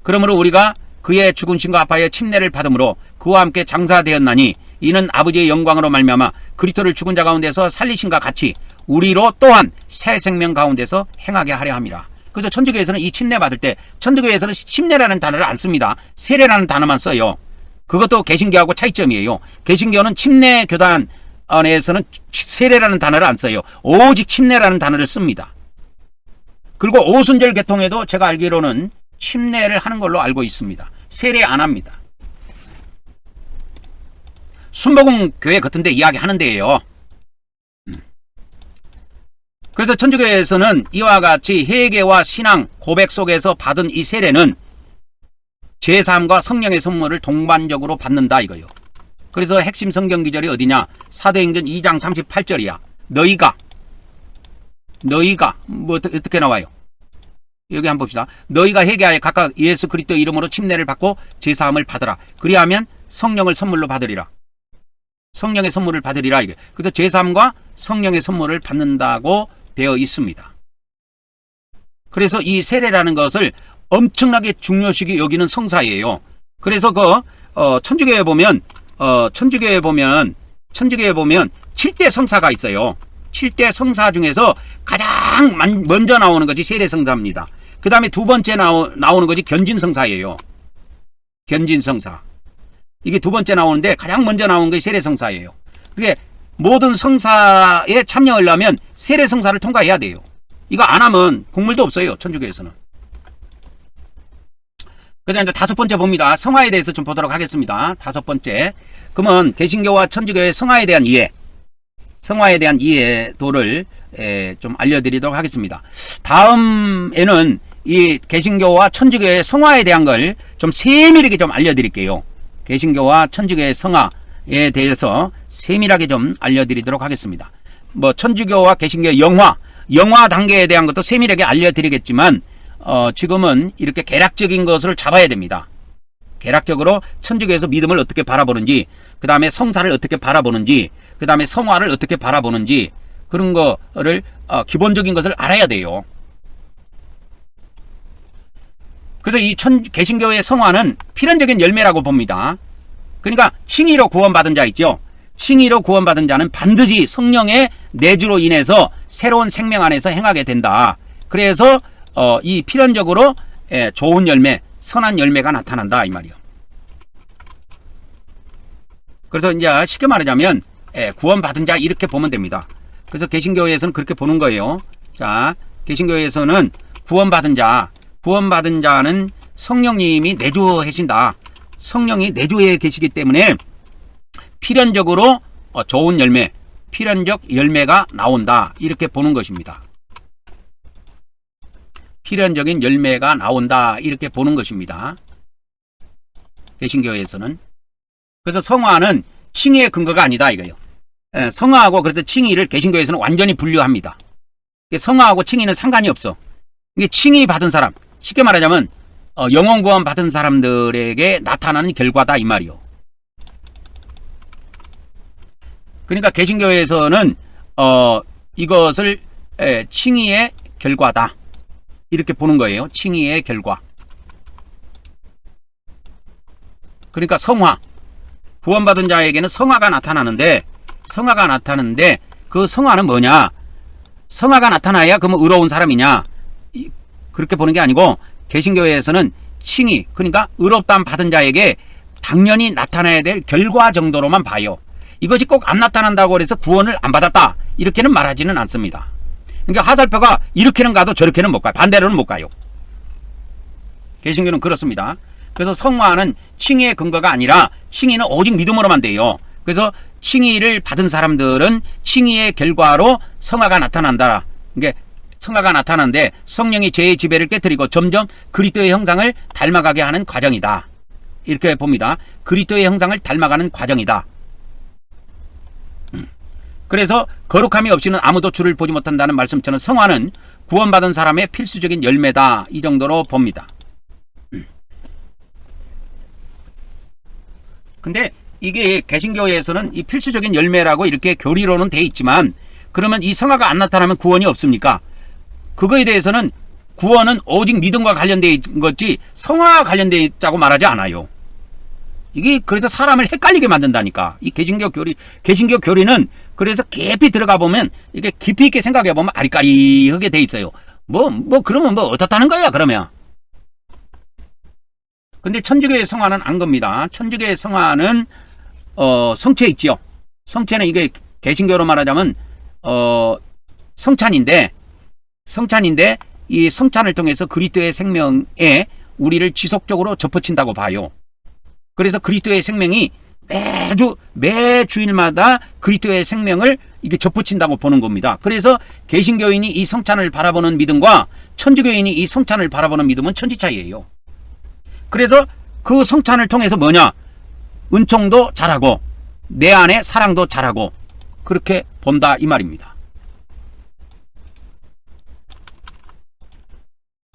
Speaker 1: 그러므로 우리가 그의 죽으심과 합하여 침례를 받음으로 그와 함께 장사되었나니 이는 아버지의 영광으로 말미암아 그리스도를 죽은 자 가운데서 살리신과 같이 우리로 또한 새 생명 가운데서 행하게 하려 함이라. 그래서 천주교에서는 이 침례 받을 때 천주교에서는 침례라는 단어를 안 씁니다. 세례라는 단어만 써요. 그것도 개신교하고 차이점이에요. 개신교는 침례 교단 안에서는 세례라는 단어를 안 써요. 오직 침례라는 단어를 씁니다. 그리고 오순절 계통에도 제가 알기로는 침례를 하는 걸로 알고 있습니다. 세례 안 합니다. 순복음 교회 같은 데 이야기하는 데예요. 그래서 천주교에서는 이와 같이 회개와 신앙, 고백 속에서 받은 이 세례는 제3과 성령의 선물을 동반적으로 받는다 이거예요. 그래서 핵심 성경 기절이 어디냐? 사도행전 2장 38절이야. 너희가 뭐 어떻게 나와요? 여기 한번 봅시다. 너희가 회개하여 각각 예수 그리스도 이름으로 침례를 받고 제사함을 받으라. 그리하면 성령을 선물로 받으리라. 성령의 선물을 받으리라. 이게. 그래서 제사함과 성령의 선물을 받는다고 되어 있습니다. 그래서 이 세례라는 것을 엄청나게 중요시기 여기는 성사예요. 그래서 천주교에 보면 7대 성사가 있어요. 7대 성사 중에서 가장 먼저 나오는 것이 세례성사입니다. 그 다음에 두 번째 나오는 것이 견진성사예요. 견진성사. 이게 두 번째 나오는데 가장 먼저 나오는 것이 세례성사예요. 그게 모든 성사에 참여하려면 세례성사를 통과해야 돼요. 이거 안 하면 국물도 없어요. 천주교에서는. 그다음 이제 다섯 번째 봅니다. 성화에 대해서 좀 보도록 하겠습니다. 다섯 번째. 그러면 개신교와 천주교의 성화에 대한 이해, 성화에 대한 이해도를 좀 알려드리도록 하겠습니다. 다음에는 이 개신교와 천주교의 성화에 대한 걸 좀 세밀하게 좀 알려드릴게요. 개신교와 천주교의 성화에 대해서 세밀하게 좀 알려드리도록 하겠습니다. 뭐 천주교와 개신교의 영화 단계에 대한 것도 세밀하게 알려드리겠지만 지금은 이렇게 개략적인 것을 잡아야 됩니다. 개략적으로 천주교에서 믿음을 어떻게 바라보는지, 그 다음에 성사를 어떻게 바라보는지, 그 다음에 성화를 어떻게 바라보는지, 그런 거를 기본적인 것을 알아야 돼요. 그래서 이 개신교의 성화는 필연적인 열매라고 봅니다. 그러니까 칭의로 구원받은 자 있죠. 칭의로 구원받은 자는 반드시 성령의 내주로 인해서 새로운 생명 안에서 행하게 된다. 그래서 이 필연적으로 좋은 열매, 선한 열매가 나타난다 이 말이요. 그래서 이제 쉽게 말하자면 구원받은 자 이렇게 보면 됩니다. 그래서 개신교에서는 그렇게 보는 거예요. 자, 개신교에서는 구원받은 자는 성령님이 내주하신다. 성령이 내주해 계시기 때문에 필연적으로 좋은 열매, 필연적 열매가 나온다. 이렇게 보는 것입니다. 필연적인 열매가 나온다. 이렇게 보는 것입니다. 개신교에서는. 그래서 성화는 칭의의 근거가 아니다 이거예요. 성화하고 그래서 칭의를 개신교에서는 완전히 분류합니다. 성화하고 칭의는 상관이 없어. 이게 칭의 받은 사람, 쉽게 말하자면 영혼 구원 받은 사람들에게 나타나는 결과다 이 말이요. 그러니까 개신교에서는 이것을 칭의의 결과다 이렇게 보는 거예요. 칭의의 결과. 그러니까 성화, 구원받은 자에게는 성화가 나타나는데 그 성화는 뭐냐? 성화가 나타나야 그러면 의로운 사람이냐? 그렇게 보는 게 아니고 개신교에서는 칭의, 그러니까 의롭다함 받은 자에게 당연히 나타나야 될 결과 정도로만 봐요. 이것이 꼭 안 나타난다고 해서 구원을 안 받았다 이렇게는 말하지는 않습니다. 그러니까 화살표가 이렇게는 가도 저렇게는 못 가요. 반대로는 못 가요. 개신교는 그렇습니다. 그래서 성화는 칭의의 근거가 아니라 칭의는 오직 믿음으로만 돼요. 그래서 칭의를 받은 사람들은 칭의의 결과로 성화가 나타난다. 이게 성화가 나타나는데 성령이 죄의 지배를 깨뜨리고 점점 그리스도의 형상을 닮아가게 하는 과정이다. 이렇게 봅니다. 그리스도의 형상을 닮아가는 과정이다. 그래서 거룩함이 없이는 아무도 주를 보지 못한다는 말씀처럼 성화는 구원받은 사람의 필수적인 열매다. 이 정도로 봅니다. 근데 이게 개신교에서는 이 필수적인 열매라고 이렇게 교리로는 돼 있지만 그러면 이 성화가 안 나타나면 구원이 없습니까? 그거에 대해서는 구원은 오직 믿음과 관련되어 있는 거지 성화와 관련되어 있다고 말하지 않아요. 이게 그래서 사람을 헷갈리게 만든다니까. 이 개신교 교리는 그래서 깊이 들어가 보면 이게 깊이 있게 생각해 보면 아리까리하게 돼 있어요. 그러면 어떻다는 거야 그러면. 근데 천주교의 성화는 안 겁니다. 천주교의 성화는 성체 있죠. 성체는 이게 개신교로 말하자면 성찬인데 이 성찬을 통해서 그리스도의 생명에 우리를 지속적으로 접어친다고 봐요. 그래서 그리스도의 생명이 매 주일마다 그리스도의 생명을 이게 접붙인다고 보는 겁니다. 그래서 개신교인이 이 성찬을 바라보는 믿음과 천주교인이 이 성찬을 바라보는 믿음은 천지차이예요. 그래서 그 성찬을 통해서 뭐냐? 은총도 자라고 내 안에 사랑도 자라고 그렇게 본다 이 말입니다.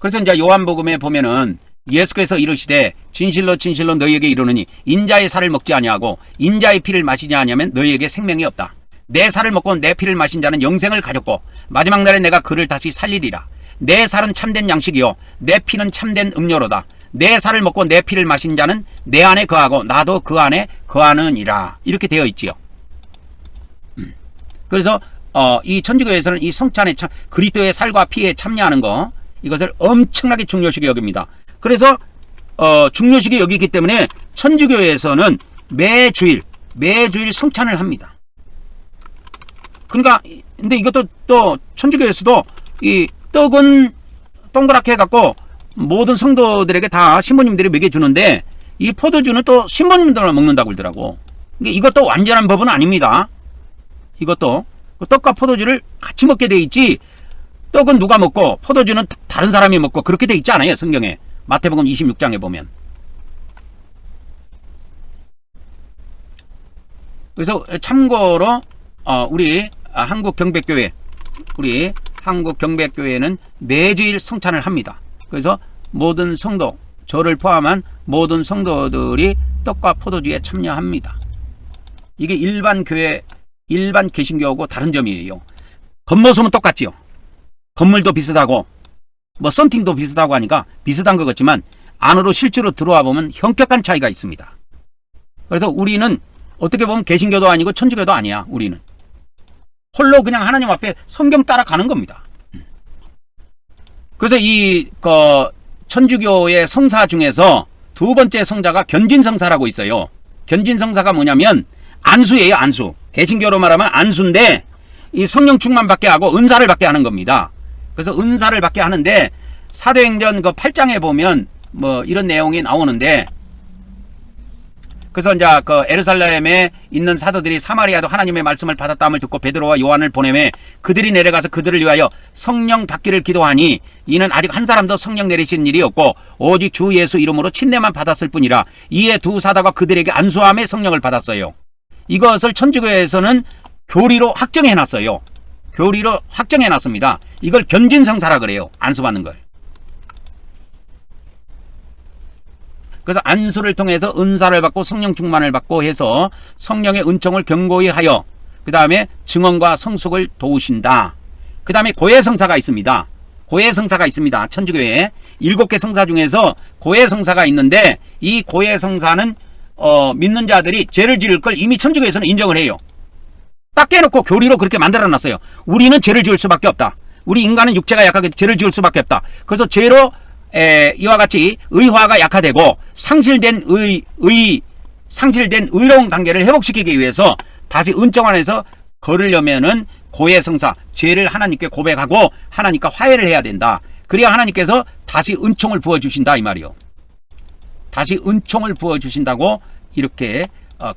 Speaker 1: 그래서 이제 요한복음에 보면은 예수께서 이르시되 진실로 진실로 너희에게 이르노니 인자의 살을 먹지 아니하고 인자의 피를 마시지 아니하면 너희에게 생명이 없다. 내 살을 먹고 내 피를 마신 자는 영생을 가졌고 마지막 날에 내가 그를 다시 살리리라. 내 살은 참된 양식이요 내 피는 참된 음료로다. 내 살을 먹고 내 피를 마신 자는 내 안에 거하고 나도 그 안에 거하느니라. 이렇게 되어 있지요. 그래서 이 천주교에서는 이 성찬에 그리스도의 살과 피에 참여하는 거, 이것을 엄청나게 중요시하게 여깁니다. 그래서 중요시하게 여기기 때문에 천주교에서는 매주일 성찬을 합니다. 그러니까 근데 이것도 또 천주교에서도 이 떡은 동그랗게 해갖고 모든 성도들에게 다 신부님들이 먹여주는데 이 포도주는 또 신부님들만 먹는다고 그러더라고. 그러니까 이것도 완전한 법은 아닙니다. 이것도 떡과 포도주를 같이 먹게 돼 있지, 떡은 누가 먹고 포도주는 다른 사람이 먹고 그렇게 돼 있지 않아요. 성경에 마태복음 26장에 보면. 그래서 참고로 우리 한국경백교회는 매주일 성찬을 합니다. 그래서 모든 성도, 저를 포함한 모든 성도들이 떡과 포도주에 참여합니다. 이게 일반 개신교하고 다른 점이에요. 겉모습은 똑같지요. 건물도 비슷하고 뭐 썬팅도 비슷하고 하니까 비슷한 것 같지만 안으로 실제로 들어와 보면 현격한 차이가 있습니다. 그래서 우리는 어떻게 보면 개신교도 아니고 천주교도 아니야. 우리는 홀로 그냥 하나님 앞에 성경 따라가는 겁니다. 그래서 이 천주교의 성사 중에서 두 번째 성자가 견진성사라고 있어요. 견진성사가 뭐냐면 안수예요. 안수. 개신교로 말하면 안수인데 이 성령 충만 받게 하고 은사를 받게 하는 겁니다. 그래서 은사를 받게 하는데 사도행전 8장에 보면 뭐 이런 내용이 나오는데, 그래서 이제 에루살렘에 있는 사도들이 사마리아도 하나님의 말씀을 받았다함을 듣고 베드로와 요한을 보내매 그들이 내려가서 그들을 위하여 성령 받기를 기도하니 이는 아직 한 사람도 성령 내리신 일이 없고 오직 주 예수 이름으로 침례만 받았을 뿐이라. 이에 두 사도가 그들에게 안수함에 성령을 받았어요. 이것을 천주교에서는 교리로 확정해놨어요. 교리로 확정해놨습니다. 이걸 견진성사라 그래요. 안수받는 걸. 그래서 안수를 통해서 은사를 받고 성령 충만을 받고 해서 성령의 은총을 견고히 하여 그 다음에 증언과 성숙을 도우신다. 그 다음에 고해성사가 있습니다. 고해성사가 있습니다. 천주교에 7개 성사 중에서 고해성사가 있는데 이 고해성사는 믿는 자들이 죄를 지을 걸 이미 천주교에서는 인정을 해요. 딱 깨놓고 교리로 그렇게 만들어놨어요. 우리는 죄를 지을 수밖에 없다. 우리 인간은 육체가 약하게 죄를 지을 수밖에 없다. 그래서 죄로 이와 같이 의화가 약화되고 상실된 의로운 관계를 회복시키기 위해서 다시 은총 안에서 걸으려면은 고해성사, 죄를 하나님께 고백하고 하나님과 화해를 해야 된다. 그래야 하나님께서 다시 은총을 부어주신다 이 말이요. 다시 은총을 부어주신다고 이렇게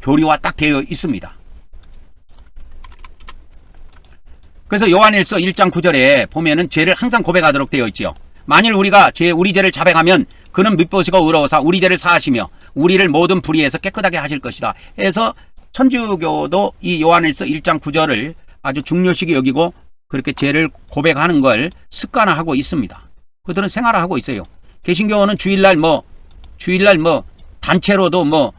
Speaker 1: 교리화 딱 되어 있습니다. 그래서 요한일서 1장 9절에 보면은 죄를 항상 고백하도록 되어 있지요. 만일 우리가 우리 죄를 자백하면 그는 미쁘시고 의로우사 우리 죄를 사하시며 우리를 모든 불의에서 깨끗하게 하실 것이다. 해서 천주교도 이 요한일서 1장 9절을 아주 중요시하게 여기고 그렇게 죄를 고백하는 걸 습관화하고 있습니다. 그들은 생활화하고 있어요. 개신교는 주일날 단체로도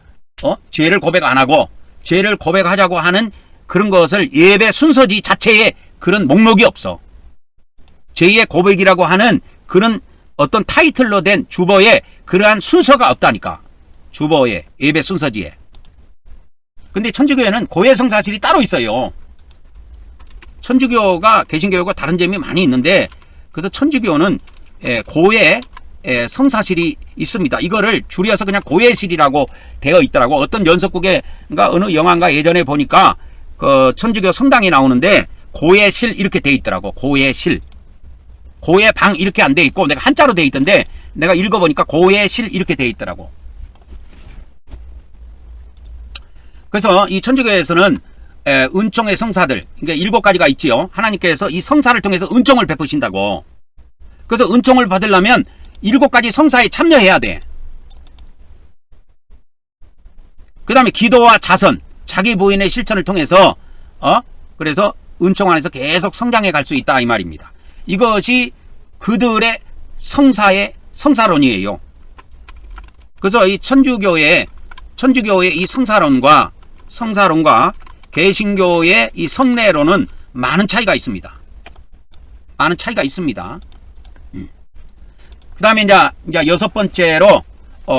Speaker 1: 죄를 고백 안 하고 죄를 고백하자고 하는 그런 것을 예배 순서지 자체에 그런 목록이 없어. 죄의 고백이라고 하는 그런 어떤 타이틀로 된 주보에 그러한 순서가 없다니까. 주보에, 예배 순서지에. 근데 천주교에는 고해성사실이 따로 있어요. 천주교가 개신교하고 다른 점이 많이 있는데, 그래서 천주교는 고해 성사실이 있습니다. 이거를 줄여서 그냥 고해실이라고 되어 있더라고. 어떤 연속국에가 어느 영화인가 예전에 보니까 그 천주교 성당이 나오는데 고해실 이렇게 돼 있더라고. 고해실. 고해방 이렇게 안 돼 있고 내가 한자로 돼 있던데 내가 읽어보니까 고해실 이렇게 돼 있더라고. 그래서 이 천주교에서는 은총의 성사들, 그러니까 7가지가 있지요. 하나님께서 이 성사를 통해서 은총을 베푸신다고. 그래서 은총을 받으려면 7가지 성사에 참여해야 돼. 그 다음에 기도와 자선, 자기 부인의 실천을 통해서 그래서 은총 안에서 계속 성장해 갈 수 있다 이 말입니다. 이것이 그들의 성사론이에요. 그래서 이 천주교의 이 성사론과 개신교의 이 성례론은 많은 차이가 있습니다. 많은 차이가 있습니다. 그 다음에 이제 여섯 번째로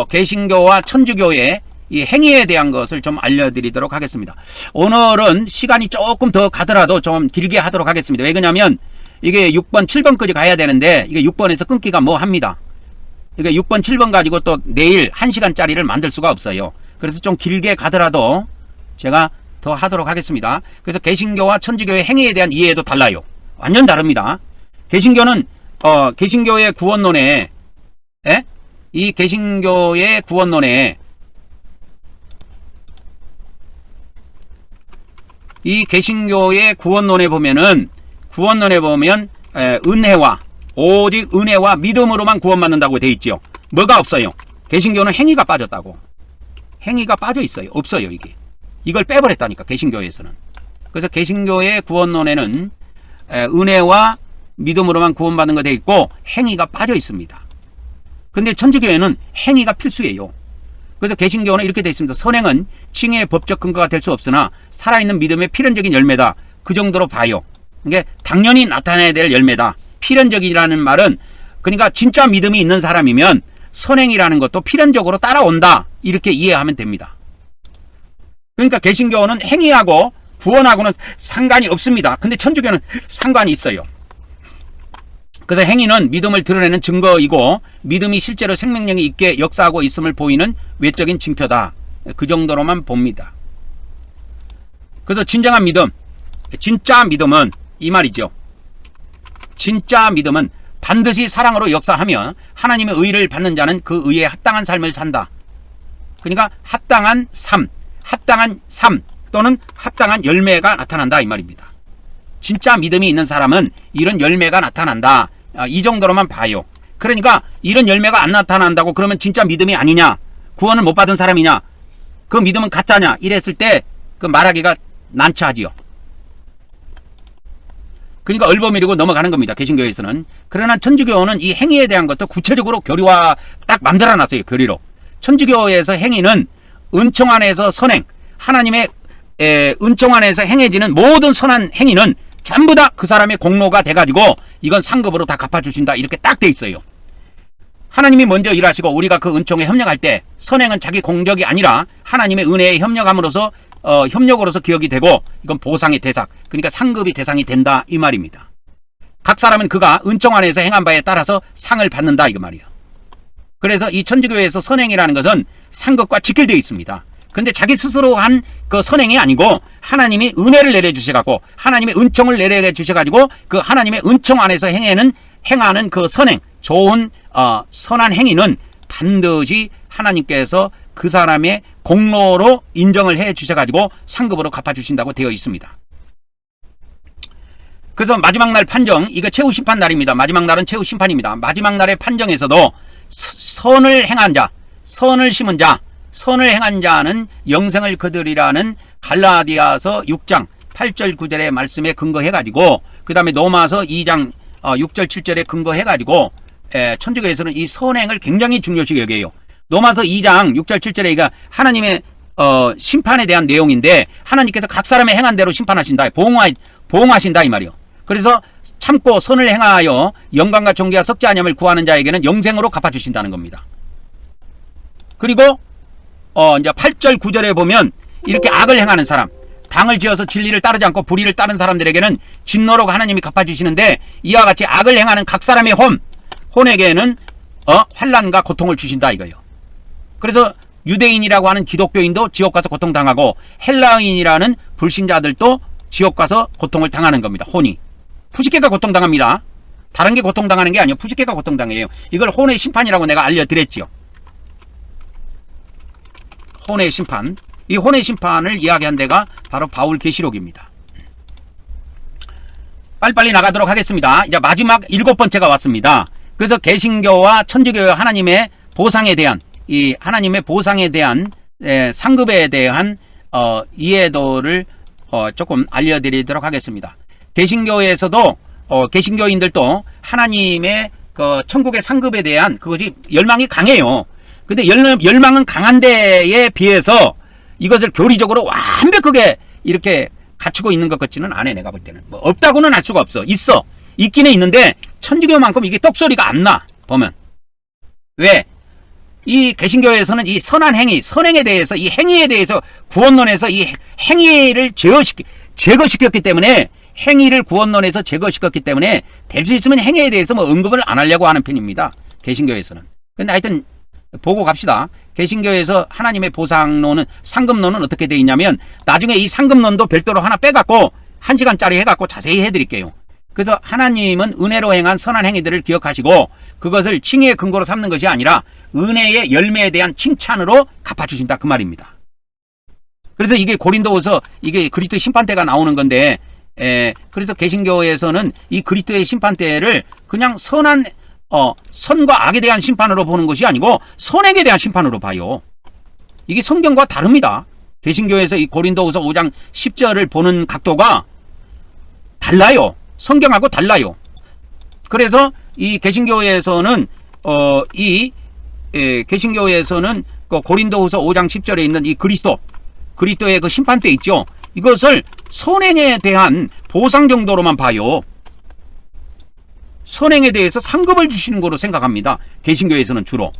Speaker 1: 개신교와 천주교의 이 행위에 대한 것을 좀 알려드리도록 하겠습니다. 오늘은 시간이 조금 더 가더라도 좀 길게 하도록 하겠습니다. 왜 그러냐면 이게 6번, 7번까지 가야 되는데 이게 6번에서 끊기가 뭐 합니다. 이게 6번, 7번 가지고 또 내일 1시간짜리를 만들 수가 없어요. 그래서 좀 길게 가더라도 제가 더 하도록 하겠습니다. 그래서 개신교와 천주교의 행위에 대한 이해도 달라요. 완전 다릅니다. 개신교는 개신교의 구원론에 이 개신교의 구원론에 이 개신교의 구원론에 보면 은혜와 오직 은혜와 믿음으로만 구원받는다고 돼 있죠. 뭐가 없어요? 개신교는 행위가 빠졌다고. 행위가 빠져 있어요. 없어요. 이걸 빼버렸다니까 개신교에서는. 그래서 개신교의 구원론에는 은혜와 믿음으로만 구원받는 거 돼 있고 행위가 빠져 있습니다. 근데 천주교에는 행위가 필수예요. 그래서 개신교는 이렇게 되어 있습니다. 선행은 칭의의 법적 근거가 될 수 없으나 살아있는 믿음의 필연적인 열매다. 그 정도로 봐요. 이게 당연히 나타나야 될 열매다. 필연적이라는 말은 그러니까 진짜 믿음이 있는 사람이면 선행이라는 것도 필연적으로 따라온다. 이렇게 이해하면 됩니다. 그러니까 개신교는 행위하고 구원하고는 상관이 없습니다. 근데 천주교는 상관이 있어요. 그래서 행위는 믿음을 드러내는 증거이고 믿음이 실제로 생명력이 있게 역사하고 있음을 보이는 외적인 징표다. 그 정도로만 봅니다. 그래서 진정한 믿음, 진짜 믿음은 이 말이죠. 진짜 믿음은 반드시 사랑으로 역사하며 하나님의 의를 받는 자는 그 의에 합당한 삶을 산다. 그러니까 합당한 삶 또는 합당한 열매가 나타난다 이 말입니다. 진짜 믿음이 있는 사람은 이런 열매가 나타난다. 이 정도로만 봐요. 그러니까 이런 열매가 안 나타난다고 그러면 진짜 믿음이 아니냐? 구원을 못 받은 사람이냐? 그 믿음은 가짜냐? 이랬을 때 그 말하기가 난처하지요. 그러니까 얼버무리고 넘어가는 겁니다. 개신교에서는. 그러나 천주교는 이 행위에 대한 것도 구체적으로 교리화 딱 만들어놨어요. 교리로. 천주교에서 행위는 은총 안에서 선행, 하나님의 은총 안에서 행해지는 모든 선한 행위는 전부 다 그 사람의 공로가 돼가지고 이건 상급으로 다 갚아주신다. 이렇게 딱 돼 있어요. 하나님이 먼저 일하시고 우리가 그 은총에 협력할 때 선행은 자기 공적이 아니라 하나님의 은혜에 협력함으로써 협력으로서 기억이 되고 이건 보상의 대상, 그러니까 상급이 대상이 된다 이 말입니다. 각 사람은 그가 은총 안에서 행한 바에 따라서 상을 받는다 이거 말이에요. 그래서 이 천주교에서 선행이라는 것은 상급과 직결되어 있습니다. 근데 자기 스스로 한 그 선행이 아니고 하나님이 은혜를 내려주셔가지고 하나님의 은총을 내려주셔가지고 그 하나님의 은총 안에서 행하는 그 선행, 좋은 선한 행위는 반드시 하나님께서 그 사람의 공로로 인정을 해 주셔가지고 상급으로 갚아주신다고 되어 있습니다. 그래서 마지막 날 판정, 이거 최후 심판 날입니다. 마지막 날은 최후 심판입니다. 마지막 날의 판정에서도 선을 행한 자, 선을 심은 자, 선을 행한 자는 영생을 거두리라는 갈라디아서 6장 8절 9절의 말씀에 근거해가지고 그 다음에 로마서 2장 6절 7절에 근거해가지고 천주교에서는 이 선행을 굉장히 중요시 여겨요. 로마서 2장 6절 7절에 이거 하나님의 심판에 대한 내용인데 하나님께서 각 사람의 행한 대로 심판하신다. 보응하신다 이 말이요. 그래서 참고 선을 행하여 영광과 존귀와 썩지 아니함을 구하는 자에게는 영생으로 갚아주신다는 겁니다. 그리고 이제 8절 9절에 보면 이렇게 악을 행하는 사람, 당을 지어서 진리를 따르지 않고 불의를 따른 사람들에게는 진노로 하나님이 갚아주시는데 이와 같이 악을 행하는 각 사람의 혼에게는 환난과 고통을 주신다 이거예요. 그래서 유대인이라고 하는 기독교인도 지옥 가서 고통당하고 헬라인이라는 불신자들도 지옥 가서 고통을 당하는 겁니다. 혼이. 푸시케가 고통당합니다. 다른 게 고통당하는 게 아니에요. 푸시케가 고통당해요. 이걸 혼의 심판이라고 내가 알려드렸죠. 혼의 심판. 이 혼의 심판을 이야기한 데가 바로 바울계시록입니다. 빨리빨리 나가도록 하겠습니다. 이제 마지막 7번째가 왔습니다. 그래서 개신교와 천주교와 하나님의 보상에 대한 이 하나님의 보상에 대한 상급에 대한 이해도를 조금 알려드리도록 하겠습니다. 개신교에서도 개신교인들도 하나님의 그 천국의 상급에 대한 그것이 열망이 강해요. 근데 열망은 강한 데에 비해서 이것을 교리적으로 완벽하게 이렇게 갖추고 있는 것 같지는 않아. 내가 볼 때는 뭐 없다고는 할 수가 없어. 있어. 있기는 있는데 천주교만큼 이게 똑소리가 안 나. 보면 왜? 이 개신교에서는 이 선한 행위, 선행에 대해서 이 행위에 대해서 구원론에서 이 행위를 제거시켰기 때문에 행위를 구원론에서 제거시켰기 때문에 될 수 있으면 행위에 대해서 뭐 언급을 안 하려고 하는 편입니다. 개신교에서는. 근데 하여튼 보고 갑시다. 개신교에서 하나님의 보상론은 상급론은 어떻게 돼 있냐면 나중에 이 상급론도 별도로 하나 빼갖고 1시간짜리 해갖고 자세히 해드릴게요. 그래서 하나님은 은혜로 행한 선한 행위들을 기억하시고 그것을 칭의의 근거로 삼는 것이 아니라 은혜의 열매에 대한 칭찬으로 갚아주신다 그 말입니다. 그래서 이게 고린도후서 이게 그리스도의 심판대가 나오는 건데 그래서 개신교에서는 이 그리스도의 심판대를 그냥 선과 악에 대한 심판으로 보는 것이 아니고 선행에 대한 심판으로 봐요. 이게 성경과 다릅니다. 개신교에서 이 고린도후서 5장 10절을 보는 각도가 달라요. 성경하고 달라요. 그래서 이 개신교에서는 개신교에서는 그 고린도후서 5장 10절에 있는 이 그리스도의 그 심판대 있죠. 이것을 선행에 대한 보상 정도로만 봐요. 선행에 대해서 상급을 주시는 거로 생각합니다. 개신교에서는 주로.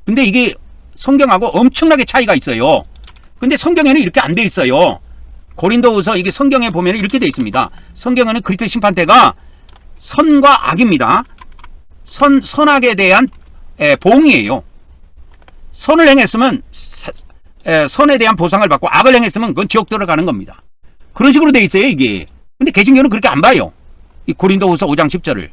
Speaker 1: 근데 이게 성경하고 엄청나게 차이가 있어요. 근데 성경에는 이렇게 안 돼 있어요. 고린도후서 이게 성경에 보면 이렇게 돼 있습니다. 성경에는 그리스도의 심판대가 선과 악입니다. 선악에 대한 보응이에요. 선을 행했으면 선에 대한 보상을 받고 악을 행했으면 그건 지옥 들어가는 겁니다. 그런 식으로 돼 있어요 이게. 근데 개신교는 그렇게 안 봐요. 이 고린도후서 5장 10절을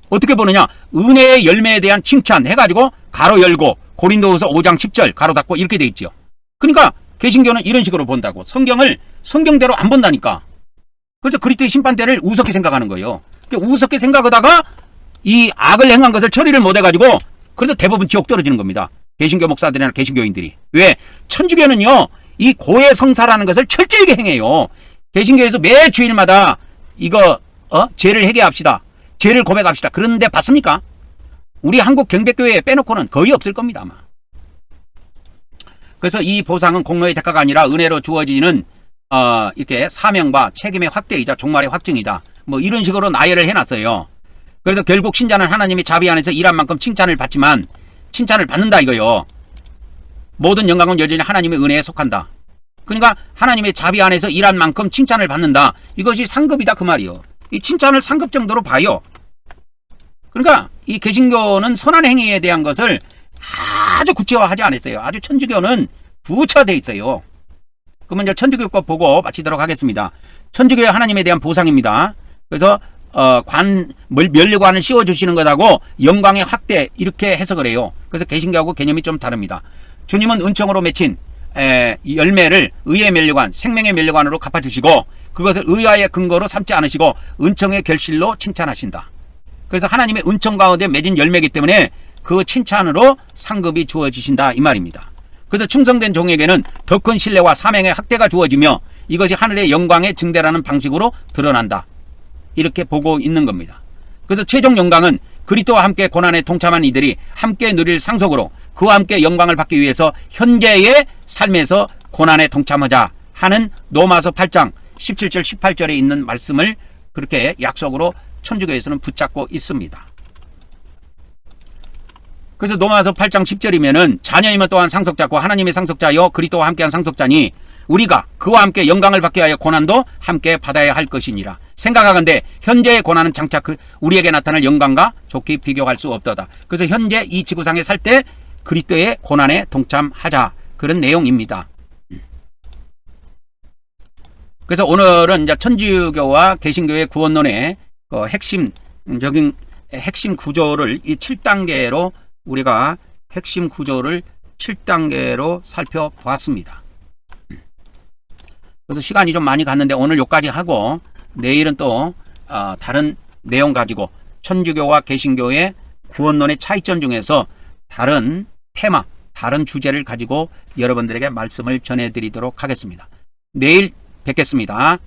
Speaker 1: 어떻게 보느냐, 은혜의 열매에 대한 칭찬 해가지고 가로 열고 고린도후서 5장 10절 가로 닫고 이렇게 돼 있죠. 그러니까 개신교는 이런 식으로 본다고. 성경을 성경대로 안 본다니까. 그래서 그리스도의 심판대를 우습게 생각하는 거예요. 우습게 생각하다가 이 악을 행한 것을 처리를 못 해가지고 그래서 대부분 지옥 떨어지는 겁니다. 개신교 목사들이나 개신교인들이. 왜? 천주교는요 이 고해성사라는 것을 철저하게 행해요. 개신교에서 매 주일마다 이거 죄를 회개합시다, 죄를 고백합시다, 그런데 봤습니까? 우리 한국 경배교회에 빼놓고는 거의 없을 겁니다 아마. 그래서 이 보상은 공로의 대가가 아니라 은혜로 주어지는 이렇게 사명과 책임의 확대이자 종말의 확증이다. 뭐 이런 식으로 나열을 해놨어요. 그래서 결국 신자는 하나님의 자비 안에서 일한 만큼 칭찬을 받지만 칭찬을 받는다 이거요. 모든 영광은 여전히 하나님의 은혜에 속한다. 그러니까 하나님의 자비 안에서 일한 만큼 칭찬을 받는다. 이것이 상급이다 그 말이요. 이 칭찬을 상급 정도로 봐요. 그러니까 이 개신교는 선한 행위에 대한 것을 아주 구체화하지 않았어요. 아주 천주교는 구체화되어 있어요. 그러면 이제 천주교 것 보고 마치도록 하겠습니다. 천주교의 하나님에 대한 보상입니다. 그래서 면류관을 씌워주시는 것하고 영광의 확대 이렇게 해석을 해요. 그래서 개신교하고 개념이 좀 다릅니다. 주님은 은총으로 맺힌 열매를 의의 면류관, 생명의 면류관으로 갚아주시고 그것을 의아의 근거로 삼지 않으시고 은총의 결실로 칭찬하신다. 그래서 하나님의 은총 가운데 맺은 열매이기 때문에 그 칭찬으로 상급이 주어지신다 이 말입니다. 그래서 충성된 종에게는 더 큰 신뢰와 사명의 확대가 주어지며 이것이 하늘의 영광의 증대라는 방식으로 드러난다. 이렇게 보고 있는 겁니다. 그래서 최종 영광은 그리스도와 함께 고난에 동참한 이들이 함께 누릴 상속으로 그와 함께 영광을 받기 위해서 현재의 삶에서 고난에 동참하자 하는 로마서 8장 17절 18절에 있는 말씀을 그렇게 약속으로 천주교에서는 붙잡고 있습니다. 그래서 로마서 8장 10절이면은 자녀이면 또한 상속자고 하나님의 상속자여 그리스도와 함께한 상속자니 우리가 그와 함께 영광을 받게 하여 고난도 함께 받아야 할 것이니라. 생각하건대 현재의 고난은 장차 우리에게 나타날 영광과 좋게 비교할 수 없도다. 그래서 현재 이 지구상에 살 때 그리스도의 고난에 동참하자 그런 내용입니다. 그래서 오늘은 이제 천주교와 개신교의 구원론의 핵심적인 핵심 구조를 이 7단계로 우리가 핵심 구조를 7단계로 살펴보았습니다. 그래서 시간이 좀 많이 갔는데 오늘 여기까지 하고 내일은 또 다른 내용 가지고 천주교와 개신교의 구원론의 차이점 중에서 다른 테마, 다른 주제를 가지고 여러분들에게 말씀을 전해드리도록 하겠습니다. 내일 뵙겠습니다.